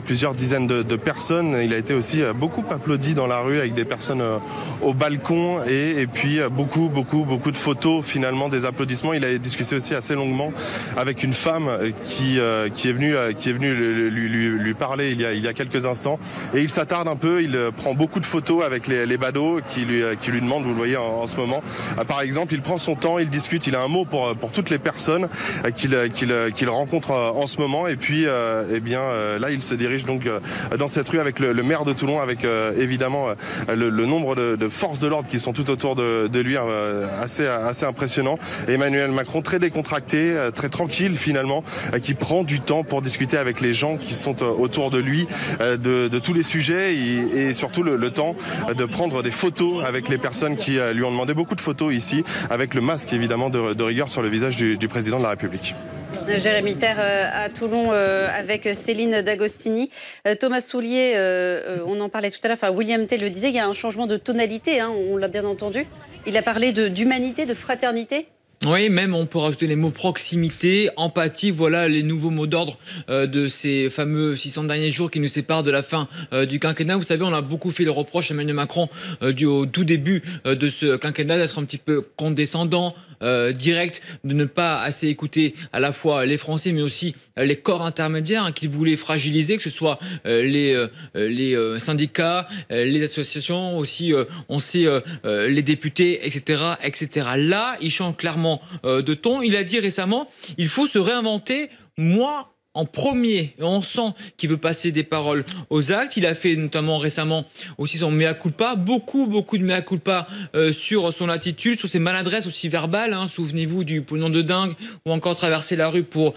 plusieurs dizaines de personnes. Il a été aussi beaucoup applaudi dans la rue avec des personnes au balcon et puis beaucoup de photos, finalement, des applaudissements. Il a discuté aussi assez longuement avec une femme qui est venue lui parler il y a quelques instants. Et il s'attarde un peu, il prend beaucoup de photos avec les badauds qui lui demandent, vous le voyez en ce moment. Par exemple, il prend son temps, il discute, il a un mot pour toutes les personnes qu'il rencontre en ce moment. Et puis, là, il se dirige donc dans cette rue avec le maire de Toulon, avec évidemment le nombre de forces de l'ordre qui sont tout autour de lui, assez impressionnant. Emmanuel Macron très décontracté, très tranquille finalement, qui prend du temps pour discuter avec les gens qui sont autour de lui de tous les sujets et surtout le temps de prendre des photos avec les personnes qui lui ont demandé beaucoup de photos ici, avec le masque évidemment de rigueur sur le visage du président de la République. Jérémy Père à Toulon avec Céline D'Agostini. Thomas Soulier, on en parlait tout à l'heure, William Tay le disait, il y a un changement de tonalité, on l'a bien entendu. Il a parlé d'humanité, de fraternité. Oui, même on peut rajouter les mots proximité, empathie, voilà les nouveaux mots d'ordre de ces fameux 600 derniers jours qui nous séparent de la fin du quinquennat. Vous savez, on a beaucoup fait le reproche à Emmanuel Macron au tout début de ce quinquennat d'être un petit peu condescendant, direct, de ne pas assez écouter à la fois les Français mais aussi les corps intermédiaires qu'il voulait fragiliser, que ce soit les syndicats, les associations aussi, on sait les députés, etc., etc. Là, il change clairement de ton. Il a dit récemment, il faut se réinventer, moi en premier. Et on sent qu'il veut passer des paroles aux actes. Il a fait notamment récemment aussi son mea culpa, beaucoup de mea culpa sur son attitude, sur ses maladresses aussi verbales. Souvenez-vous du pognon de dingue ou encore traverser la rue pour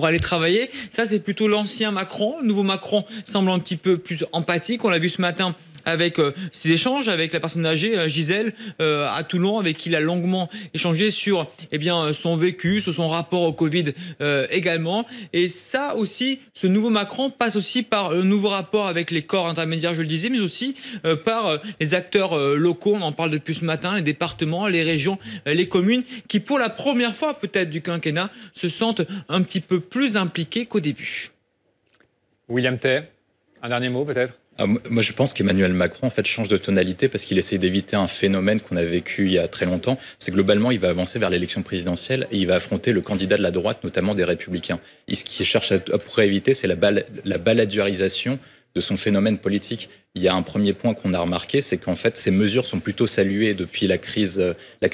aller travailler. Ça, c'est plutôt l'ancien Macron. Le nouveau Macron semble un petit peu plus empathique. On l'a vu ce matin avec ses échanges avec la personne âgée, Gisèle, à Toulon, avec qui il a longuement échangé sur son vécu, sur son rapport au Covid également. Et ça aussi, ce nouveau Macron passe aussi par un nouveau rapport avec les corps intermédiaires, je le disais, mais aussi par les acteurs locaux. On en parle depuis ce matin, les départements, les régions, les communes, qui pour la première fois peut-être du quinquennat se sentent un petit peu plus impliqués qu'au début. William Tay, un dernier mot peut-être ? Moi, je pense qu'Emmanuel Macron, en fait, change de tonalité parce qu'il essaie d'éviter un phénomène qu'on a vécu il y a très longtemps. C'est globalement, il va avancer vers l'élection présidentielle et il va affronter le candidat de la droite, notamment des Républicains. Et ce qu'il cherche à éviter, c'est la baladuarisation de son phénomène politique. Il y a un premier point qu'on a remarqué, c'est qu'en fait, ces mesures sont plutôt saluées depuis la crise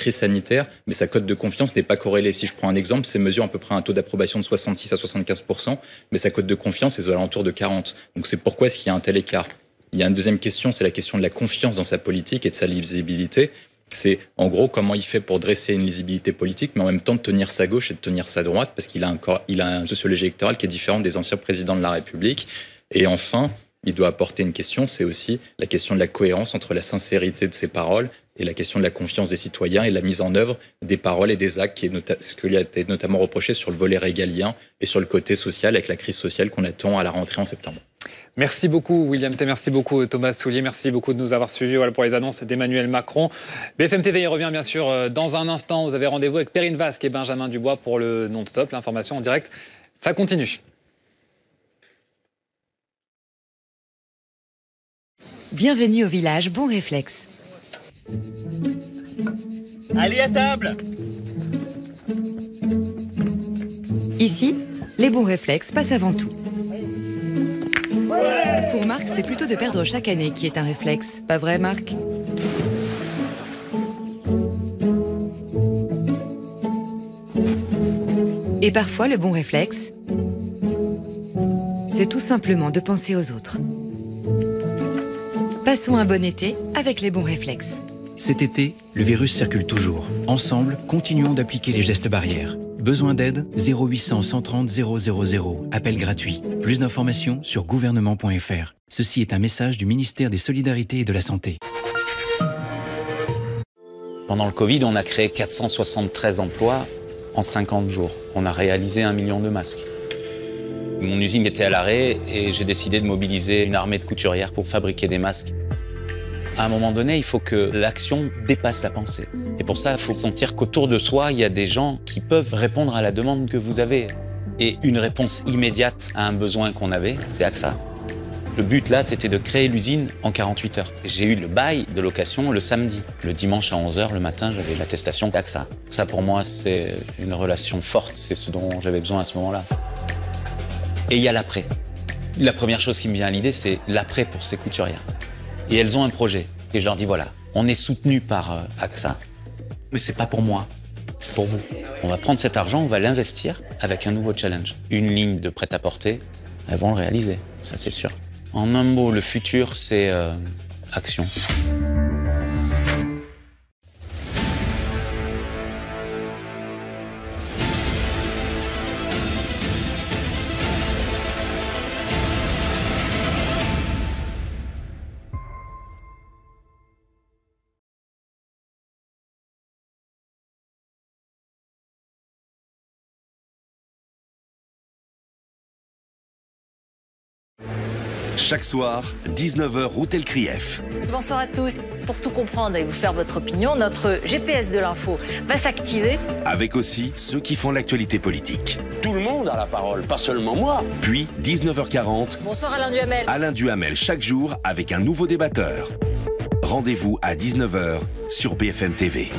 sanitaire, mais sa cote de confiance n'est pas corrélée. Si je prends un exemple, ces mesures ont à peu près un taux d'approbation de 66 à 75%, mais sa cote de confiance est aux alentours de 40. Donc c'est pourquoi est-ce qu'il y a un tel écart. Il y a une deuxième question, c'est la question de la confiance dans sa politique et de sa lisibilité. C'est en gros comment il fait pour dresser une lisibilité politique, mais en même temps de tenir sa gauche et de tenir sa droite, parce qu'il a une sociologie électorale qui est différente des anciens présidents de la République. Et enfin, il doit apporter une question, c'est aussi la question de la cohérence entre la sincérité de ses paroles et la question de la confiance des citoyens et la mise en œuvre des paroles et des actes, ce qui lui a été notamment reproché sur le volet régalien et sur le côté social, avec la crise sociale qu'on attend à la rentrée en septembre. Merci beaucoup William Tay, merci beaucoup Thomas Soulier, merci beaucoup de nous avoir suivis pour les annonces d'Emmanuel Macron. BFM TV y revient bien sûr dans un instant. Vous avez rendez-vous avec Perrine Vasque et Benjamin Dubois pour le non-stop, l'information en direct. Ça continue. Bienvenue au village Bon Réflexe. Allez à table! Ici, les bons réflexes passent avant tout. Pour Marc, c'est plutôt de perdre chaque année qui est un réflexe. Pas vrai, Marc? Et parfois, le bon réflexe, c'est tout simplement de penser aux autres. Passons un bon été avec les bons réflexes. Cet été, le virus circule toujours. Ensemble, continuons d'appliquer les gestes barrières. Besoin d'aide? 0800 130 000. Appel gratuit. Plus d'informations sur gouvernement.fr. Ceci est un message du ministère des Solidarités et de la Santé. Pendant le Covid, on a créé 473 emplois en 50 jours. On a réalisé 1 million de masques. Mon usine était à l'arrêt et j'ai décidé de mobiliser une armée de couturières pour fabriquer des masques. À un moment donné, il faut que l'action dépasse la pensée. Et pour ça, il faut sentir qu'autour de soi, il y a des gens qui peuvent répondre à la demande que vous avez. Et une réponse immédiate à un besoin qu'on avait, c'est AXA. Le but là, c'était de créer l'usine en 48 heures. J'ai eu le bail de location le samedi. Le dimanche à 11h, le matin, j'avais l'attestation AXA. Ça, pour moi, c'est une relation forte. C'est ce dont j'avais besoin à ce moment-là. Et il y a l'après. La première chose qui me vient à l'idée, c'est l'après pour ces couturières. Et elles ont un projet. Et je leur dis, voilà, on est soutenu par AXA, mais c'est pas pour moi, c'est pour vous. On va prendre cet argent, on va l'investir avec un nouveau challenge. Une ligne de prêt-à-porter, elles vont le réaliser, ça c'est sûr. En un mot, le futur, c'est action. Chaque soir, 19h, route El Krief. Bonsoir à tous. Pour tout comprendre et vous faire votre opinion, notre GPS de l'info va s'activer. Avec aussi ceux qui font l'actualité politique. Tout le monde a la parole, pas seulement moi. Puis, 19h40. Bonsoir Alain Duhamel. Alain Duhamel chaque jour avec un nouveau débatteur. Rendez-vous à 19h sur BFM TV.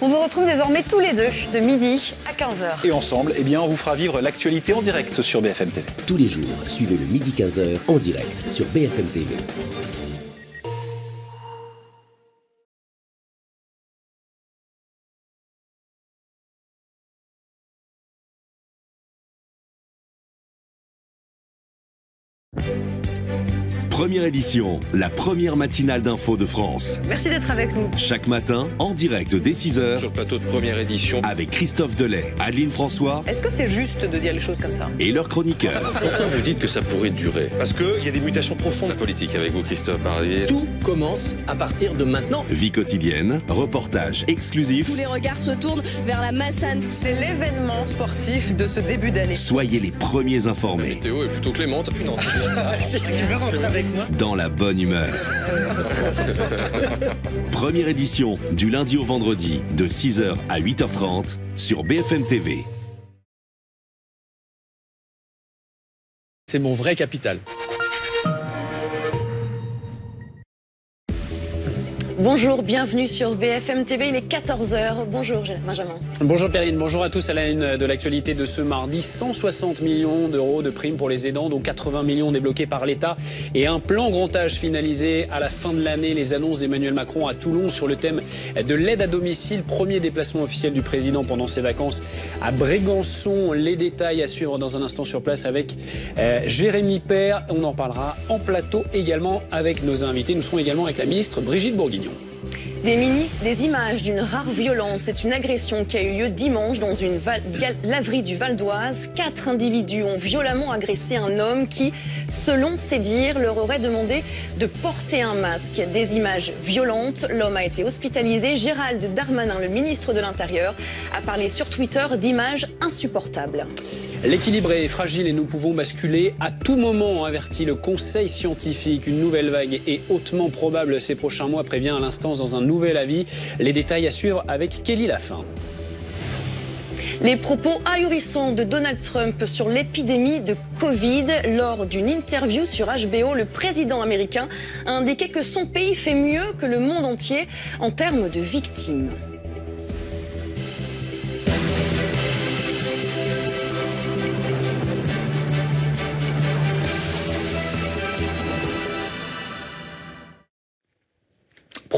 On vous retrouve désormais tous les deux de midi à 15h. Et ensemble, eh bien, on vous fera vivre l'actualité en direct sur BFM TV. Tous les jours, suivez le midi 15h en direct sur BFM TV. Première édition, la première matinale d'info de France. Merci d'être avec nous. Chaque matin, en direct dès 6h. Sur le plateau de Première édition. Avec Christophe Delay, Adeline François. Est-ce que c'est juste de dire les choses comme ça? Et leurs chroniqueurs. Pourquoi vous dites que ça pourrait durer? Parce qu'il y a des mutations profondes de la politique avec vous, Christophe. Tout commence à partir de maintenant. Vie quotidienne, reportages exclusifs. Tous les regards se tournent vers la Massane. C'est l'événement sportif de ce début d'année. Soyez les premiers informés. La météo est plutôt clémente. Si tu veux rentrer avec moi. Dans la bonne humeur. Première édition du lundi au vendredi de 6h à 8h30 sur BFM TV. C'est mon vrai capital. Bonjour, bienvenue sur BFM TV, il est 14h. Bonjour Benjamin. Bonjour Perrine, bonjour à tous. À la une de l'actualité de ce mardi, 160 millions d'euros de primes pour les aidants, dont 80 millions débloqués par l'État et un plan grand âge finalisé à la fin de l'année. Les annonces d'Emmanuel Macron à Toulon sur le thème de l'aide à domicile. Premier déplacement officiel du président pendant ses vacances à Brégançon. Les détails à suivre dans un instant sur place avec Jérémy Père. On en parlera en plateau également avec nos invités. Nous serons également avec la ministre Brigitte Bourguignon. Des images d'une rare violence. C'est une agression qui a eu lieu dimanche dans une laverie du Val d'Oise. 4 individus ont violemment agressé un homme qui, selon ses dires, leur aurait demandé de porter un masque. Des images violentes. L'homme a été hospitalisé. Gérald Darmanin, le ministre de l'Intérieur, a parlé sur Twitter d'images insupportables. L'équilibre est fragile et nous pouvons basculer à tout moment, avertit le Conseil scientifique. Une nouvelle vague est hautement probable ces prochains mois, prévient à l'instance dans un nouvel avis. Les détails à suivre avec Kelly Lafin. Les propos ahurissants de Donald Trump sur l'épidémie de Covid. Lors d'une interview sur HBO, le président américain a indiqué que son pays fait mieux que le monde entier en termes de victimes.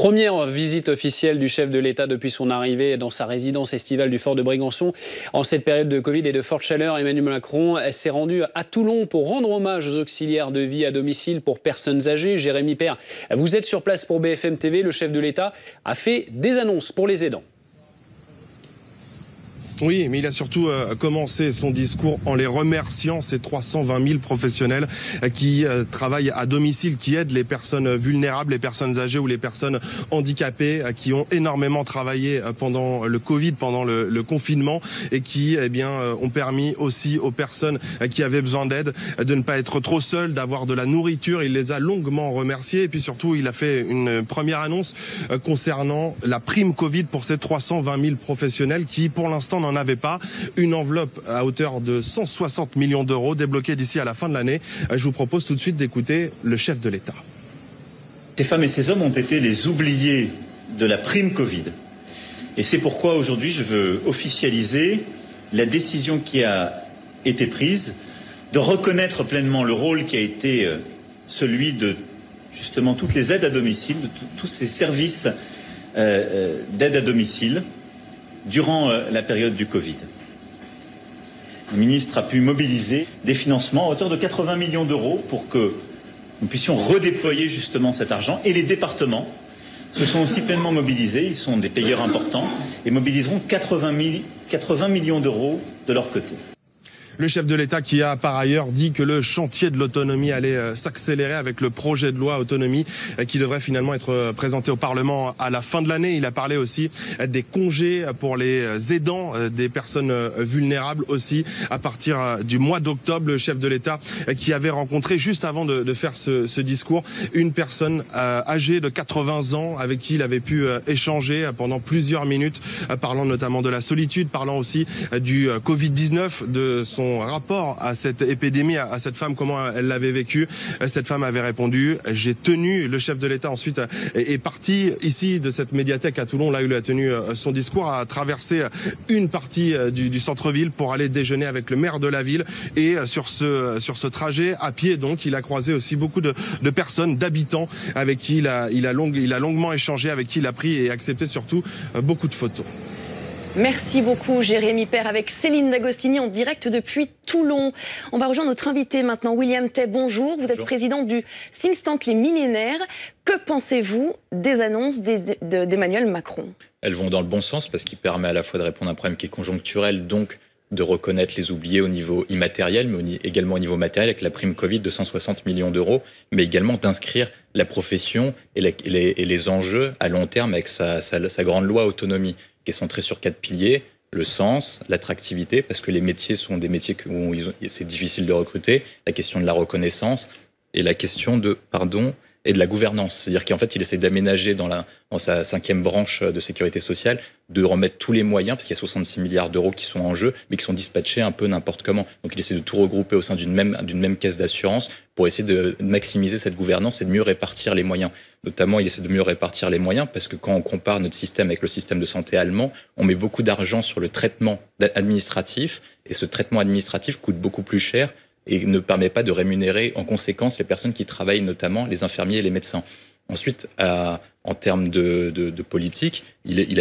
Première visite officielle du chef de l'État depuis son arrivée dans sa résidence estivale du fort de Brégançon. En cette période de Covid et de forte chaleur, Emmanuel Macron s'est rendu à Toulon pour rendre hommage aux auxiliaires de vie à domicile pour personnes âgées. Jérémy Père, vous êtes sur place pour BFM TV. Le chef de l'État a fait des annonces pour les aidants. Oui, mais il a surtout commencé son discours en les remerciant, ces 320 000 professionnels qui travaillent à domicile, qui aident les personnes vulnérables, les personnes âgées ou les personnes handicapées, qui ont énormément travaillé pendant le Covid, pendant le confinement, et qui ont permis aussi aux personnes qui avaient besoin d'aide de ne pas être trop seules, d'avoir de la nourriture. Il les a longuement remerciés et puis surtout il a fait une première annonce concernant la prime Covid pour ces 320 000 professionnels qui pour l'instant n'en avaient pas. Une enveloppe à hauteur de 160 millions d'euros débloquée d'ici à la fin de l'année. Je vous propose tout de suite d'écouter le chef de l'État. Ces femmes et ces hommes ont été les oubliés de la prime Covid. Et c'est pourquoi aujourd'hui je veux officialiser la décision qui a été prise de reconnaître pleinement le rôle qui a été celui de justement toutes les aides à domicile, de tous ces services d'aide à domicile durant la période du Covid. Le ministre a pu mobiliser des financements à hauteur de 80 millions d'euros pour que nous puissions redéployer justement cet argent. Et les départements se sont aussi pleinement mobilisés, ils sont des payeurs importants, et mobiliseront 80 millions d'euros de leur côté. Le chef de l'État qui a par ailleurs dit que le chantier de l'autonomie allait s'accélérer avec le projet de loi autonomie qui devrait finalement être présenté au Parlement à la fin de l'année. Il a parlé aussi des congés pour les aidants, des personnes vulnérables aussi à partir du mois d'octobre. Le chef de l'État qui avait rencontré juste avant de faire ce discours une personne âgée de 80 ans avec qui il avait pu échanger pendant plusieurs minutes, parlant notamment de la solitude, parlant aussi du Covid-19, de son rapport à cette épidémie, à cette femme, comment elle l'avait vécu. Cette femme avait répondu « J'ai tenu ». Le chef de l'État ensuite est parti ici de cette médiathèque à Toulon, là où il a tenu son discours, a traversé une partie du centre-ville pour aller déjeuner avec le maire de la ville. Et sur ce trajet à pied, donc, il a croisé aussi beaucoup de personnes, d'habitants avec qui il a longuement échangé, avec qui il a pris et accepté surtout beaucoup de photos. Merci beaucoup Jérémy Père avec Céline D'Agostini en direct depuis Toulon. On va rejoindre notre invité maintenant, William Tay. Bonjour, vous êtes président du think tank Les Millénaires. Que pensez-vous des annonces d'Emmanuel Macron? Elles vont dans le bon sens parce qu'il permet à la fois de répondre à un problème qui est conjoncturel, donc de reconnaître les oubliés au niveau immatériel, mais également au niveau matériel avec la prime Covid de 160 millions d'euros, mais également d'inscrire la profession et les enjeux à long terme avec sa grande loi autonomie, qui est centrée sur 4 piliers, le sens, l'attractivité, parce que les métiers sont des métiers où c'est difficile de recruter, la question de la reconnaissance et la question de la gouvernance. C'est-à-dire qu'en fait, il essaie d'aménager dans sa 5e branche de sécurité sociale, de remettre tous les moyens, parce qu'il y a 66 milliards d'euros qui sont en jeu, mais qui sont dispatchés un peu n'importe comment. Donc il essaie de tout regrouper au sein d'une même caisse d'assurance pour essayer de maximiser cette gouvernance et de mieux répartir les moyens. Notamment, il essaie de mieux répartir les moyens, parce que quand on compare notre système avec le système de santé allemand, on met beaucoup d'argent sur le traitement administratif, et ce traitement administratif coûte beaucoup plus cher et ne permet pas de rémunérer en conséquence les personnes qui travaillent, notamment les infirmiers et les médecins. Ensuite, en termes de politique, il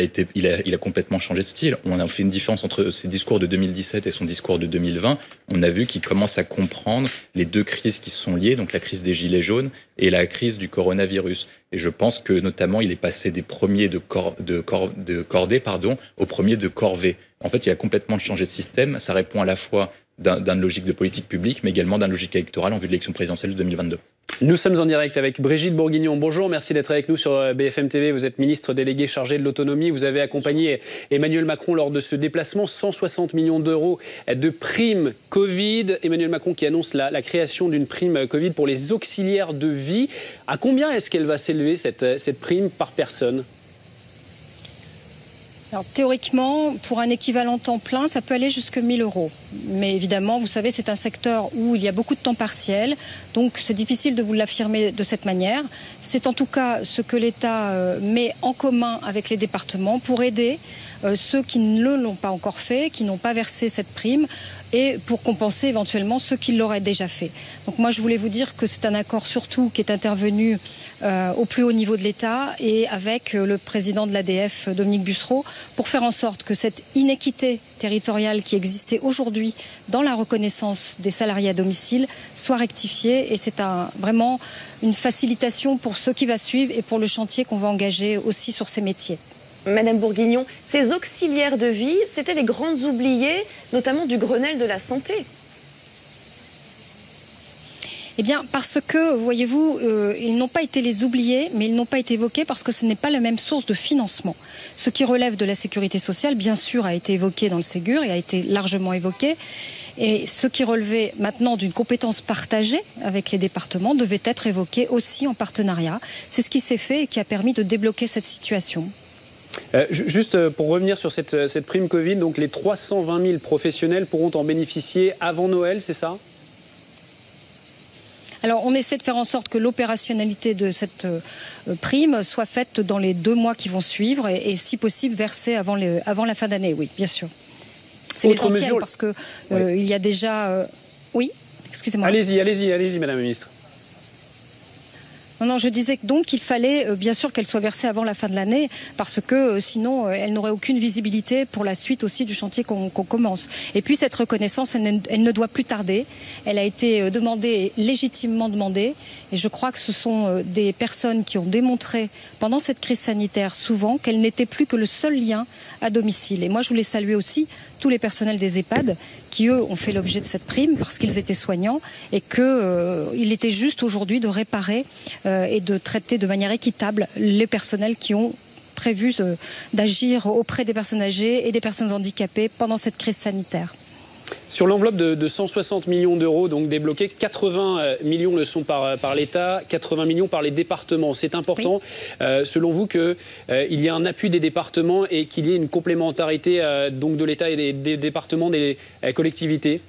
a complètement changé de style. On a fait une différence entre ses discours de 2017 et son discours de 2020. On a vu qu'il commence à comprendre les deux crises qui se sont liées, donc la crise des gilets jaunes et la crise du coronavirus. Et je pense que notamment, il est passé des premiers de cordée aux premiers de corvée. En fait, il a complètement changé de système. Ça répond à la fois d'une logique de politique publique, mais également d'une logique électorale en vue de l'élection présidentielle de 2022. Nous sommes en direct avec Brigitte Bourguignon. Bonjour, merci d'être avec nous sur BFM TV. Vous êtes ministre délégué chargé de l'autonomie. Vous avez accompagné Emmanuel Macron lors de ce déplacement. 160 millions d'euros de prime Covid. Emmanuel Macron qui annonce la création d'une prime Covid pour les auxiliaires de vie. À combien est-ce qu'elle va s'élever cette prime par personne ? Alors, théoriquement, pour un équivalent temps plein, ça peut aller jusqu'à 1 000 euros. Mais évidemment, vous savez, c'est un secteur où il y a beaucoup de temps partiel. Donc, c'est difficile de vous l'affirmer de cette manière. C'est en tout cas ce que l'État met en commun avec les départements pour aider ceux qui ne l'ont pas encore fait, qui n'ont pas versé cette prime, et pour compenser éventuellement ceux qui l'auraient déjà fait. Donc moi, je voulais vous dire que c'est un accord surtout qui est intervenu au plus haut niveau de l'État et avec le président de l'ADF, Dominique Bussereau, pour faire en sorte que cette inéquité territoriale qui existait aujourd'hui dans la reconnaissance des salariés à domicile soit rectifiée. Et c'est vraiment une facilitation pour ceux qui va suivre et pour le chantier qu'on va engager aussi sur ces métiers. Madame Bourguignon, ces auxiliaires de vie, c'était les grandes oubliées, notamment du Grenelle de la santé. Eh bien, parce que, voyez-vous, ils n'ont pas été les oubliés, mais ils n'ont pas été évoqués parce que ce n'est pas la même source de financement. Ce qui relève de la sécurité sociale, bien sûr, a été évoqué dans le Ségur et a été largement évoqué. Et ce qui relevait maintenant d'une compétence partagée avec les départements devait être évoqué aussi en partenariat. C'est ce qui s'est fait et qui a permis de débloquer cette situation. Juste pour revenir sur cette prime Covid, donc les 320 000 professionnels pourront en bénéficier avant Noël, c'est ça ? Alors, on essaie de faire en sorte que l'opérationnalité de cette prime soit faite dans les 2 mois qui vont suivre et si possible, versée avant la fin d'année, oui, bien sûr. C'est l'essentiel parce que il y a déjà... Oui, excusez-moi. Allez-y, Madame la Ministre. Non, je disais donc qu'il fallait bien sûr qu'elle soit versée avant la fin de l'année parce que sinon elle n'aurait aucune visibilité pour la suite aussi du chantier qu'on commence. Et puis cette reconnaissance, elle ne doit plus tarder. Elle a été demandée, légitimement demandée. Et je crois que ce sont des personnes qui ont démontré pendant cette crise sanitaire souvent qu'elles n'étaient plus que le seul lien à domicile. Et moi je voulais saluer aussi tous les personnels des EHPAD qui, eux, ont fait l'objet de cette prime parce qu'ils étaient soignants et qu'il était juste aujourd'hui de réparer et de traiter de manière équitable les personnels qui ont prévu d'agir auprès des personnes âgées et des personnes handicapées pendant cette crise sanitaire. Sur l'enveloppe de 160 millions d'euros, donc débloqués, 80 millions le sont par l'État, 80 millions par les départements. C'est important, selon vous, qu'il y ait un appui des départements et qu'il y ait une complémentarité donc de l'État et des départements, des collectivités ?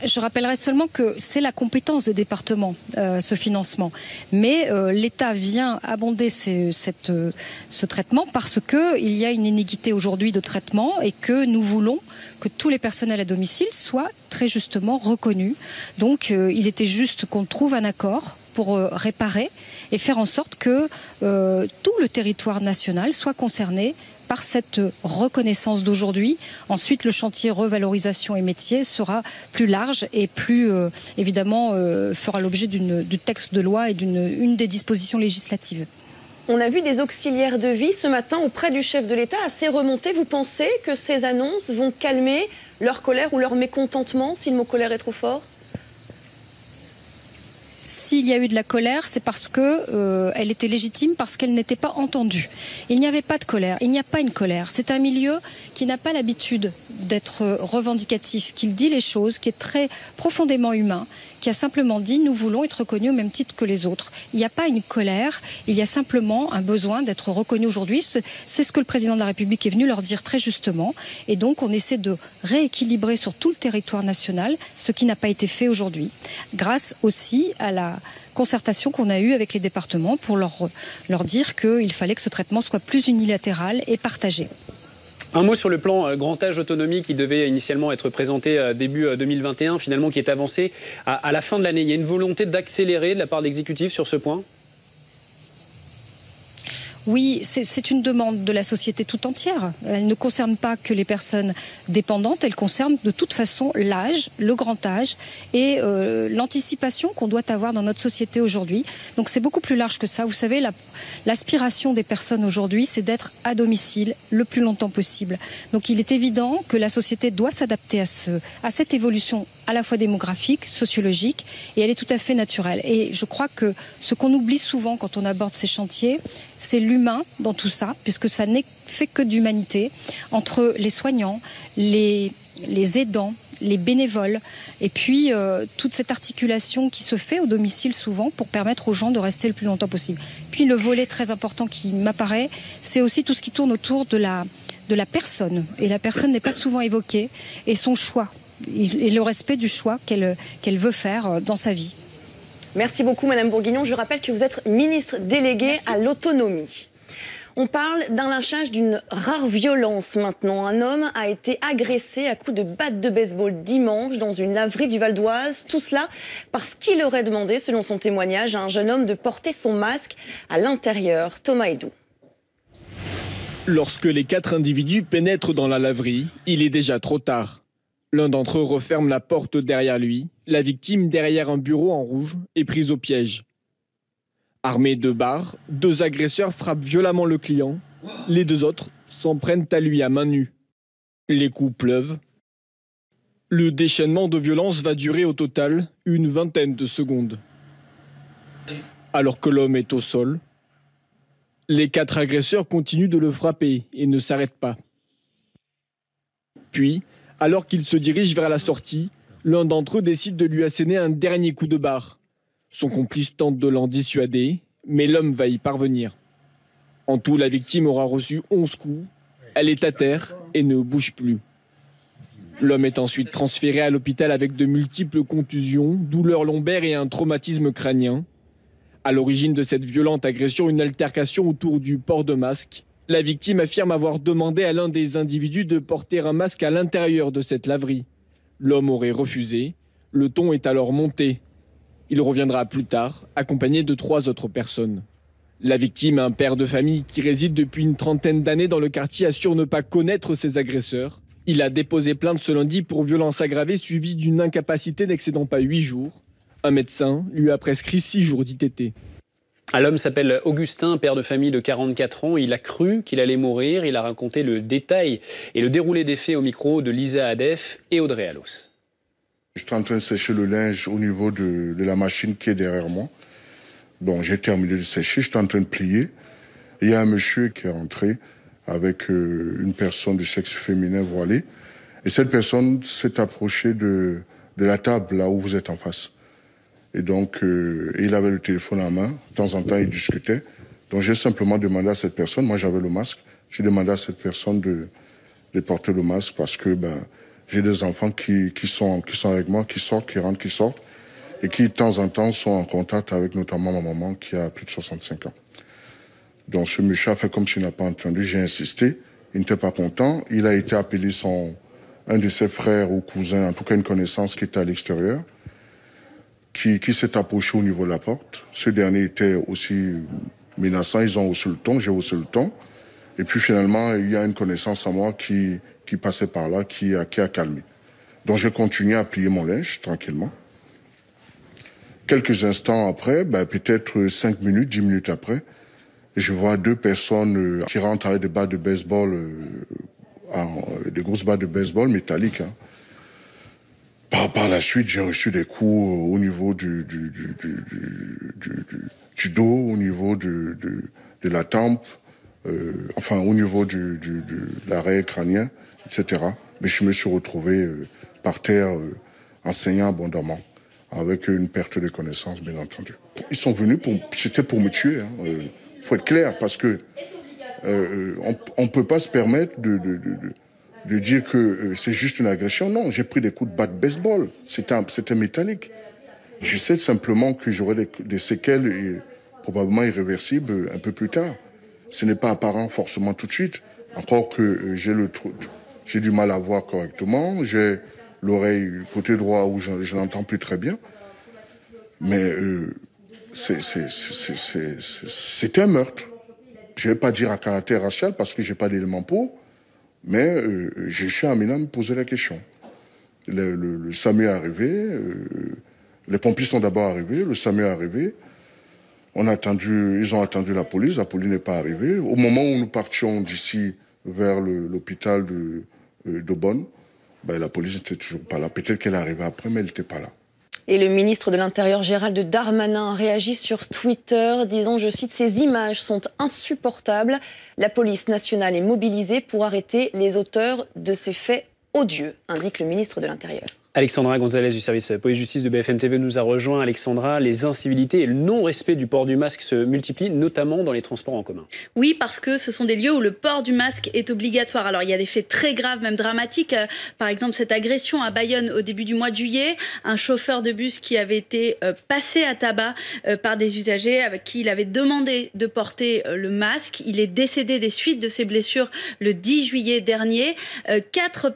Je rappellerai seulement que c'est la compétence des départements, ce financement. Mais l'État vient abonder ce traitement parce qu'il y a une inéquité aujourd'hui de traitement et que nous voulons que tous les personnels à domicile soient très justement reconnus. Donc il était juste qu'on trouve un accord pour réparer et faire en sorte que tout le territoire national soit concerné par cette reconnaissance d'aujourd'hui. Ensuite, le chantier revalorisation et métiers sera plus large et plus, évidemment, fera l'objet du texte de loi et d'une des dispositions législatives. On a vu des auxiliaires de vie ce matin auprès du chef de l'État assez remontés. Vous pensez que ces annonces vont calmer leur colère ou leur mécontentement, si le mot colère est trop fort ? S'il y a eu de la colère, c'est parce qu'elle était légitime, parce qu'elle n'était pas entendue. Il n'y avait pas de colère, il n'y a pas une colère. C'est un milieu qui n'a pas l'habitude d'être revendicatif, qui dit les choses, qui est très profondément humain, qui a simplement dit « nous voulons être reconnus au même titre que les autres ». Il n'y a pas une colère, il y a simplement un besoin d'être reconnu aujourd'hui. C'est ce que le président de la République est venu leur dire très justement. Et donc on essaie de rééquilibrer sur tout le territoire national ce qui n'a pas été fait aujourd'hui. Grâce aussi à la concertation qu'on a eue avec les départements pour leur dire qu'il fallait que ce traitement soit plus unilatéral et partagé. Un mot sur le plan grand âge autonomie qui devait initialement être présenté début 2021, finalement qui est avancé à la fin de l'année. Il y a une volonté d'accélérer de la part de l'exécutif sur ce point ? Oui, c'est une demande de la société tout entière. Elle ne concerne pas que les personnes dépendantes, elle concerne de toute façon l'âge, le grand âge et l'anticipation qu'on doit avoir dans notre société aujourd'hui. Donc c'est beaucoup plus large que ça. Vous savez, l'aspiration des personnes aujourd'hui, c'est d'être à domicile le plus longtemps possible. Donc il est évident que la société doit s'adapter à cette évolution à la fois démographique, sociologique, et elle est tout à fait naturelle. Et je crois que ce qu'on oublie souvent quand on aborde ces chantiers, c'est l'humain dans tout ça, puisque ça n'est fait que d'humanité, entre les soignants, les aidants, les bénévoles, et puis toute cette articulation qui se fait au domicile souvent pour permettre aux gens de rester le plus longtemps possible. Puis le volet très important qui m'apparaît, c'est aussi tout ce qui tourne autour de la personne. Et la personne n'est pas souvent évoquée, et son choix, et le respect du choix qu'elle veut faire dans sa vie. Merci beaucoup Madame Bourguignon. Je rappelle que vous êtes ministre déléguée à l'autonomie. On parle d'un lynchage d'une rare violence maintenant. Un homme a été agressé à coups de batte de baseball dimanche dans une laverie du Val d'Oise. Tout cela parce qu'il aurait demandé, selon son témoignage, à un jeune homme de porter son masque à l'intérieur. Thomas Edou. Lorsque les 4 individus pénètrent dans la laverie, il est déjà trop tard. L'un d'entre eux referme la porte derrière lui. La victime, derrière un bureau en rouge, est prise au piège. Armés de barres, 2 agresseurs frappent violemment le client. Les 2 autres s'en prennent à lui à main nue. Les coups pleuvent. Le déchaînement de violence va durer au total une vingtaine de secondes. Alors que l'homme est au sol, les 4 agresseurs continuent de le frapper et ne s'arrêtent pas. Puis, alors qu'il se dirige vers la sortie, l'un d'entre eux décide de lui asséner un dernier coup de barre. Son complice tente de l'en dissuader, mais l'homme va y parvenir. En tout, la victime aura reçu 11 coups. Elle est à terre et ne bouge plus. L'homme est ensuite transféré à l'hôpital avec de multiples contusions, douleurs lombaires et un traumatisme crânien. À l'origine de cette violente agression, une altercation autour du port de masque. La victime affirme avoir demandé à l'un des individus de porter un masque à l'intérieur de cette laverie. L'homme aurait refusé. Le ton est alors monté. Il reviendra plus tard, accompagné de 3 autres personnes. La victime, un père de famille qui réside depuis une trentaine d'années dans le quartier, assure ne pas connaître ses agresseurs. Il a déposé plainte ce lundi pour violence aggravée suivie d'une incapacité n'excédant pas 8 jours. Un médecin lui a prescrit 6 jours d'ITT. L'homme s'appelle Augustin, père de famille de 44 ans. Il a cru qu'il allait mourir. Il a raconté le détail et le déroulé des faits au micro de Lisa Adef et Audrey Allos. J'étais en train de sécher le linge au niveau de la machine qui est derrière moi. Bon, j'ai terminé de sécher, j'étais en train de plier. Il y a un monsieur qui est rentré avec une personne de sexe féminin voilée. Et cette personne s'est approchée de la table là où vous êtes en face. Et donc, il avait le téléphone en main. De temps en temps, il discutait. Donc, j'ai simplement demandé à cette personne, moi j'avais le masque, j'ai demandé à cette personne de porter le masque parce que j'ai des enfants qui sont avec moi, qui sortent, qui rentrent, qui sortent, et qui de temps en temps sont en contact avec notamment ma maman qui a plus de 65 ans. Donc ce monsieur a fait comme s'il n'a pas entendu, j'ai insisté, il n'était pas content, il a été appelé un de ses frères ou cousins, en tout cas une connaissance qui était à l'extérieur, qui s'est approché au niveau de la porte. Ce dernier était aussi menaçant, ils ont haussé le ton, j'ai haussé le ton, et puis finalement il y a une connaissance à moi qui passait par là, qui a calmé. Donc j'ai continué à plier mon linge tranquillement. Quelques instants après, peut-être 5 minutes, 10 minutes après, je vois 2 personnes qui rentrent avec des battes de baseball, des grosses battes de baseball métalliques. Par la suite, j'ai reçu des coups au niveau du dos, au niveau de la tempe, au niveau de l'arrêt crânien, etc. Mais je me suis retrouvé par terre en saignant abondamment, avec une perte de connaissance, bien entendu. Ils sont venus c'était pour me tuer. Faut être clair, parce que on peut pas se permettre de dire que c'est juste une agression. Non, j'ai pris des coups de batte de baseball. C'était métallique. Je sais simplement que j'aurai des séquelles probablement irréversibles un peu plus tard. Ce n'est pas apparent forcément tout de suite. Encore que j'ai du mal à voir correctement. J'ai l'oreille côté droit où je n'entends plus très bien. Mais c'était un meurtre. Je ne vais pas dire à caractère racial parce que j'ai pas d'éléments pour, mais je suis amené à me poser la question. Le SAMU est arrivé, les pompiers sont d'abord arrivés, le SAMU est arrivé. Ils ont attendu la police n'est pas arrivée. Au moment où nous partions d'ici vers l'hôpital d'Aubonne, la police n'était toujours pas là. Peut-être qu'elle est arrivée après, mais elle n'était pas là. Et le ministre de l'Intérieur, Gérald Darmanin, réagit sur Twitter, disant, je cite, « Ces images sont insupportables. La police nationale est mobilisée pour arrêter les auteurs de ces faits odieux », indique le ministre de l'Intérieur. Alexandra Gonzalez du service police-justice de BFM TV nous a rejoint. Alexandra, les incivilités et le non-respect du port du masque se multiplient, notamment dans les transports en commun. Oui, parce que ce sont des lieux où le port du masque est obligatoire. Alors, il y a des faits très graves, même dramatiques. Par exemple, cette agression à Bayonne au début du mois de juillet. Un chauffeur de bus qui avait été passé à tabac par des usagers avec qui il avait demandé de porter le masque. Il est décédé des suites de ses blessures le 10 juillet dernier. 4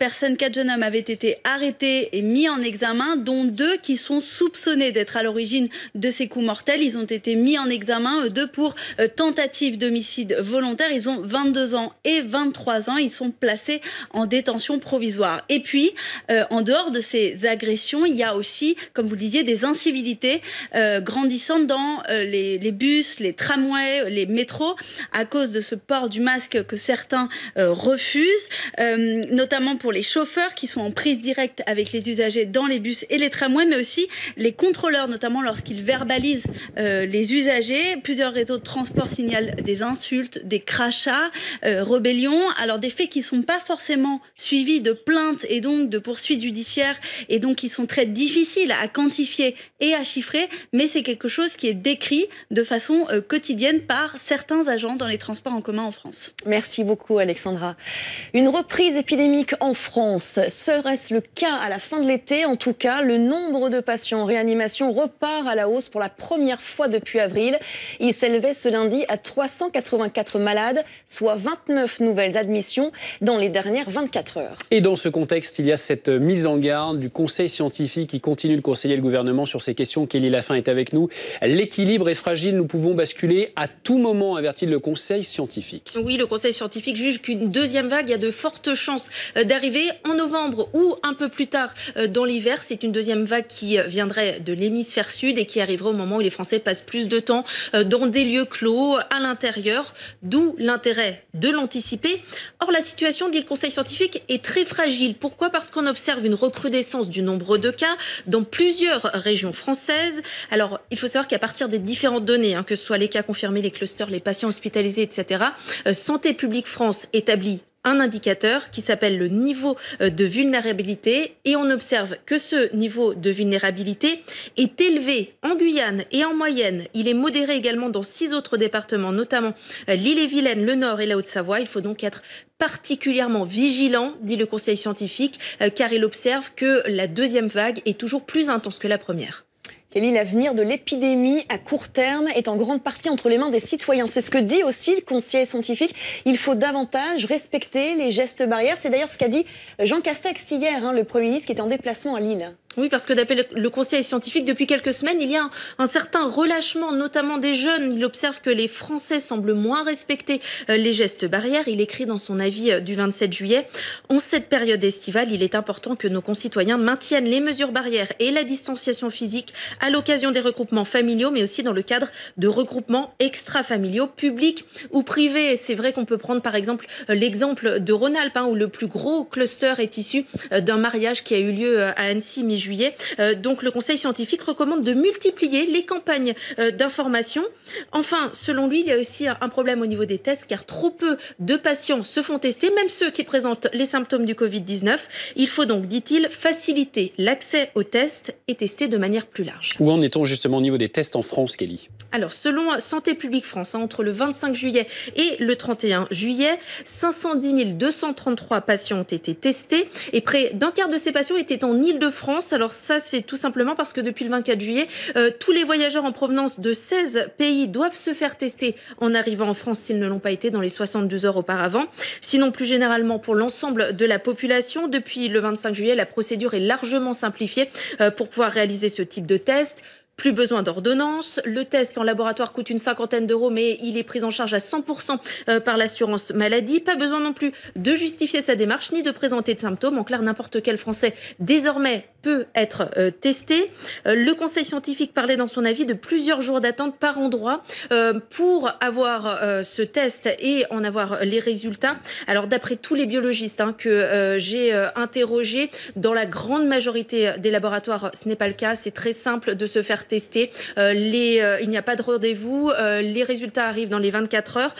jeunes hommes avaient été arrêtés et mis en examen, dont 2 qui sont soupçonnés d'être à l'origine de ces coups mortels. Ils ont été mis en examen, 2 pour tentative d'homicide volontaire. Ils ont 22 ans et 23 ans. Ils sont placés en détention provisoire. Et puis, en dehors de ces agressions, il y a aussi, comme vous le disiez, des incivilités grandissantes dans les bus, les tramways, les métros, à cause de ce port du masque que certains refusent, notamment pour les chauffeurs qui sont en prise directe avec les usagers dans les bus et les tramways, mais aussi les contrôleurs, notamment lorsqu'ils verbalisent les usagers. Plusieurs réseaux de transport signalent des insultes, des crachats, rébellions. Alors des faits qui ne sont pas forcément suivis de plaintes et donc de poursuites judiciaires et donc qui sont très difficiles à quantifier et à chiffrer, mais c'est quelque chose qui est décrit de façon quotidienne par certains agents dans les transports en commun en France. Merci beaucoup Alexandra. Une reprise épidémique en France, serait-ce le cas à la fin de l'été? En tout cas, le nombre de patients en réanimation repart à la hausse pour la première fois depuis avril. Il s'élevait ce lundi à 384 malades, soit 29 nouvelles admissions dans les dernières 24 heures. Et dans ce contexte, il y a cette mise en garde du Conseil scientifique qui continue de conseiller le gouvernement sur ces questions. Kelly Lafin est avec nous. L'équilibre est fragile, nous pouvons basculer à tout moment, avertit le Conseil scientifique. Oui, le Conseil scientifique juge qu'une deuxième vague, il y a de fortes chances d'arriver en novembre ou un peu plus tard dans l'hiver. C'est une deuxième vague qui viendrait de l'hémisphère sud et qui arriverait au moment où les Français passent plus de temps dans des lieux clos, à l'intérieur, d'où l'intérêt de l'anticiper. Or, la situation, dit le Conseil scientifique, est très fragile. Pourquoi ? Parce qu'on observe une recrudescence du nombre de cas dans plusieurs régions françaises. Alors, il faut savoir qu'à partir des différentes données, que ce soit les cas confirmés, les clusters, les patients hospitalisés, etc., Santé publique France établit un indicateur qui s'appelle le niveau de vulnérabilité et on observe que ce niveau de vulnérabilité est élevé en Guyane et en moyenne. Il est modéré également dans 6 autres départements, notamment l'Ille-et-Vilaine, le Nord et la Haute-Savoie. Il faut donc être particulièrement vigilant, dit le Conseil scientifique, car il observe que la deuxième vague est toujours plus intense que la première. Kelly, l'avenir de l'épidémie à court terme est en grande partie entre les mains des citoyens. C'est ce que dit aussi le Conseil scientifique. Il faut davantage respecter les gestes barrières. C'est d'ailleurs ce qu'a dit Jean Castex hier, le Premier ministre qui était en déplacement à Lille. Oui, parce que d'après le Conseil scientifique, depuis quelques semaines, il y a un certain relâchement, notamment des jeunes. Il observe que les Français semblent moins respecter les gestes barrières. Il écrit dans son avis du 27 juillet, « En cette période estivale, il est important que nos concitoyens maintiennent les mesures barrières et la distanciation physique à l'occasion des regroupements familiaux, mais aussi dans le cadre de regroupements extra-familiaux, publics ou privés. » C'est vrai qu'on peut prendre par exemple l'exemple de Rhône-Alpes, où le plus gros cluster est issu d'un mariage qui a eu lieu à Annecy mi-juillet. Donc le Conseil scientifique recommande de multiplier les campagnes d'information. Enfin, selon lui, il y a aussi un problème au niveau des tests, car trop peu de patients se font tester, même ceux qui présentent les symptômes du Covid-19. Il faut donc, dit-il, faciliter l'accès aux tests et tester de manière plus large. Où en est-on justement au niveau des tests en France, Kelly ? Alors, selon Santé publique France, entre le 25 juillet et le 31 juillet, 510 233 patients ont été testés et près d'un quart de ces patients étaient en Île-de-France. Alors ça, c'est tout simplement parce que depuis le 24 juillet, tous les voyageurs en provenance de 16 pays doivent se faire tester en arrivant en France s'ils ne l'ont pas été dans les 72 heures auparavant. Sinon, plus généralement, pour l'ensemble de la population, depuis le 25 juillet, la procédure est largement simplifiée pour pouvoir réaliser ce type de test. Plus besoin d'ordonnance. Le test en laboratoire coûte une 50aine d'euros, mais il est pris en charge à 100% par l'assurance maladie. Pas besoin non plus de justifier sa démarche ni de présenter de symptômes. En clair, n'importe quel Français désormais peut être testé. Le Conseil scientifique parlait dans son avis de plusieurs jours d'attente par endroit pour avoir ce test et en avoir les résultats. Alors d'après tous les biologistes que j'ai interrogés, dans la grande majorité des laboratoires, ce n'est pas le cas. C'est très simple de se faire testés. Il n'y a pas de rendez-vous. Les résultats arrivent dans les 24 heures.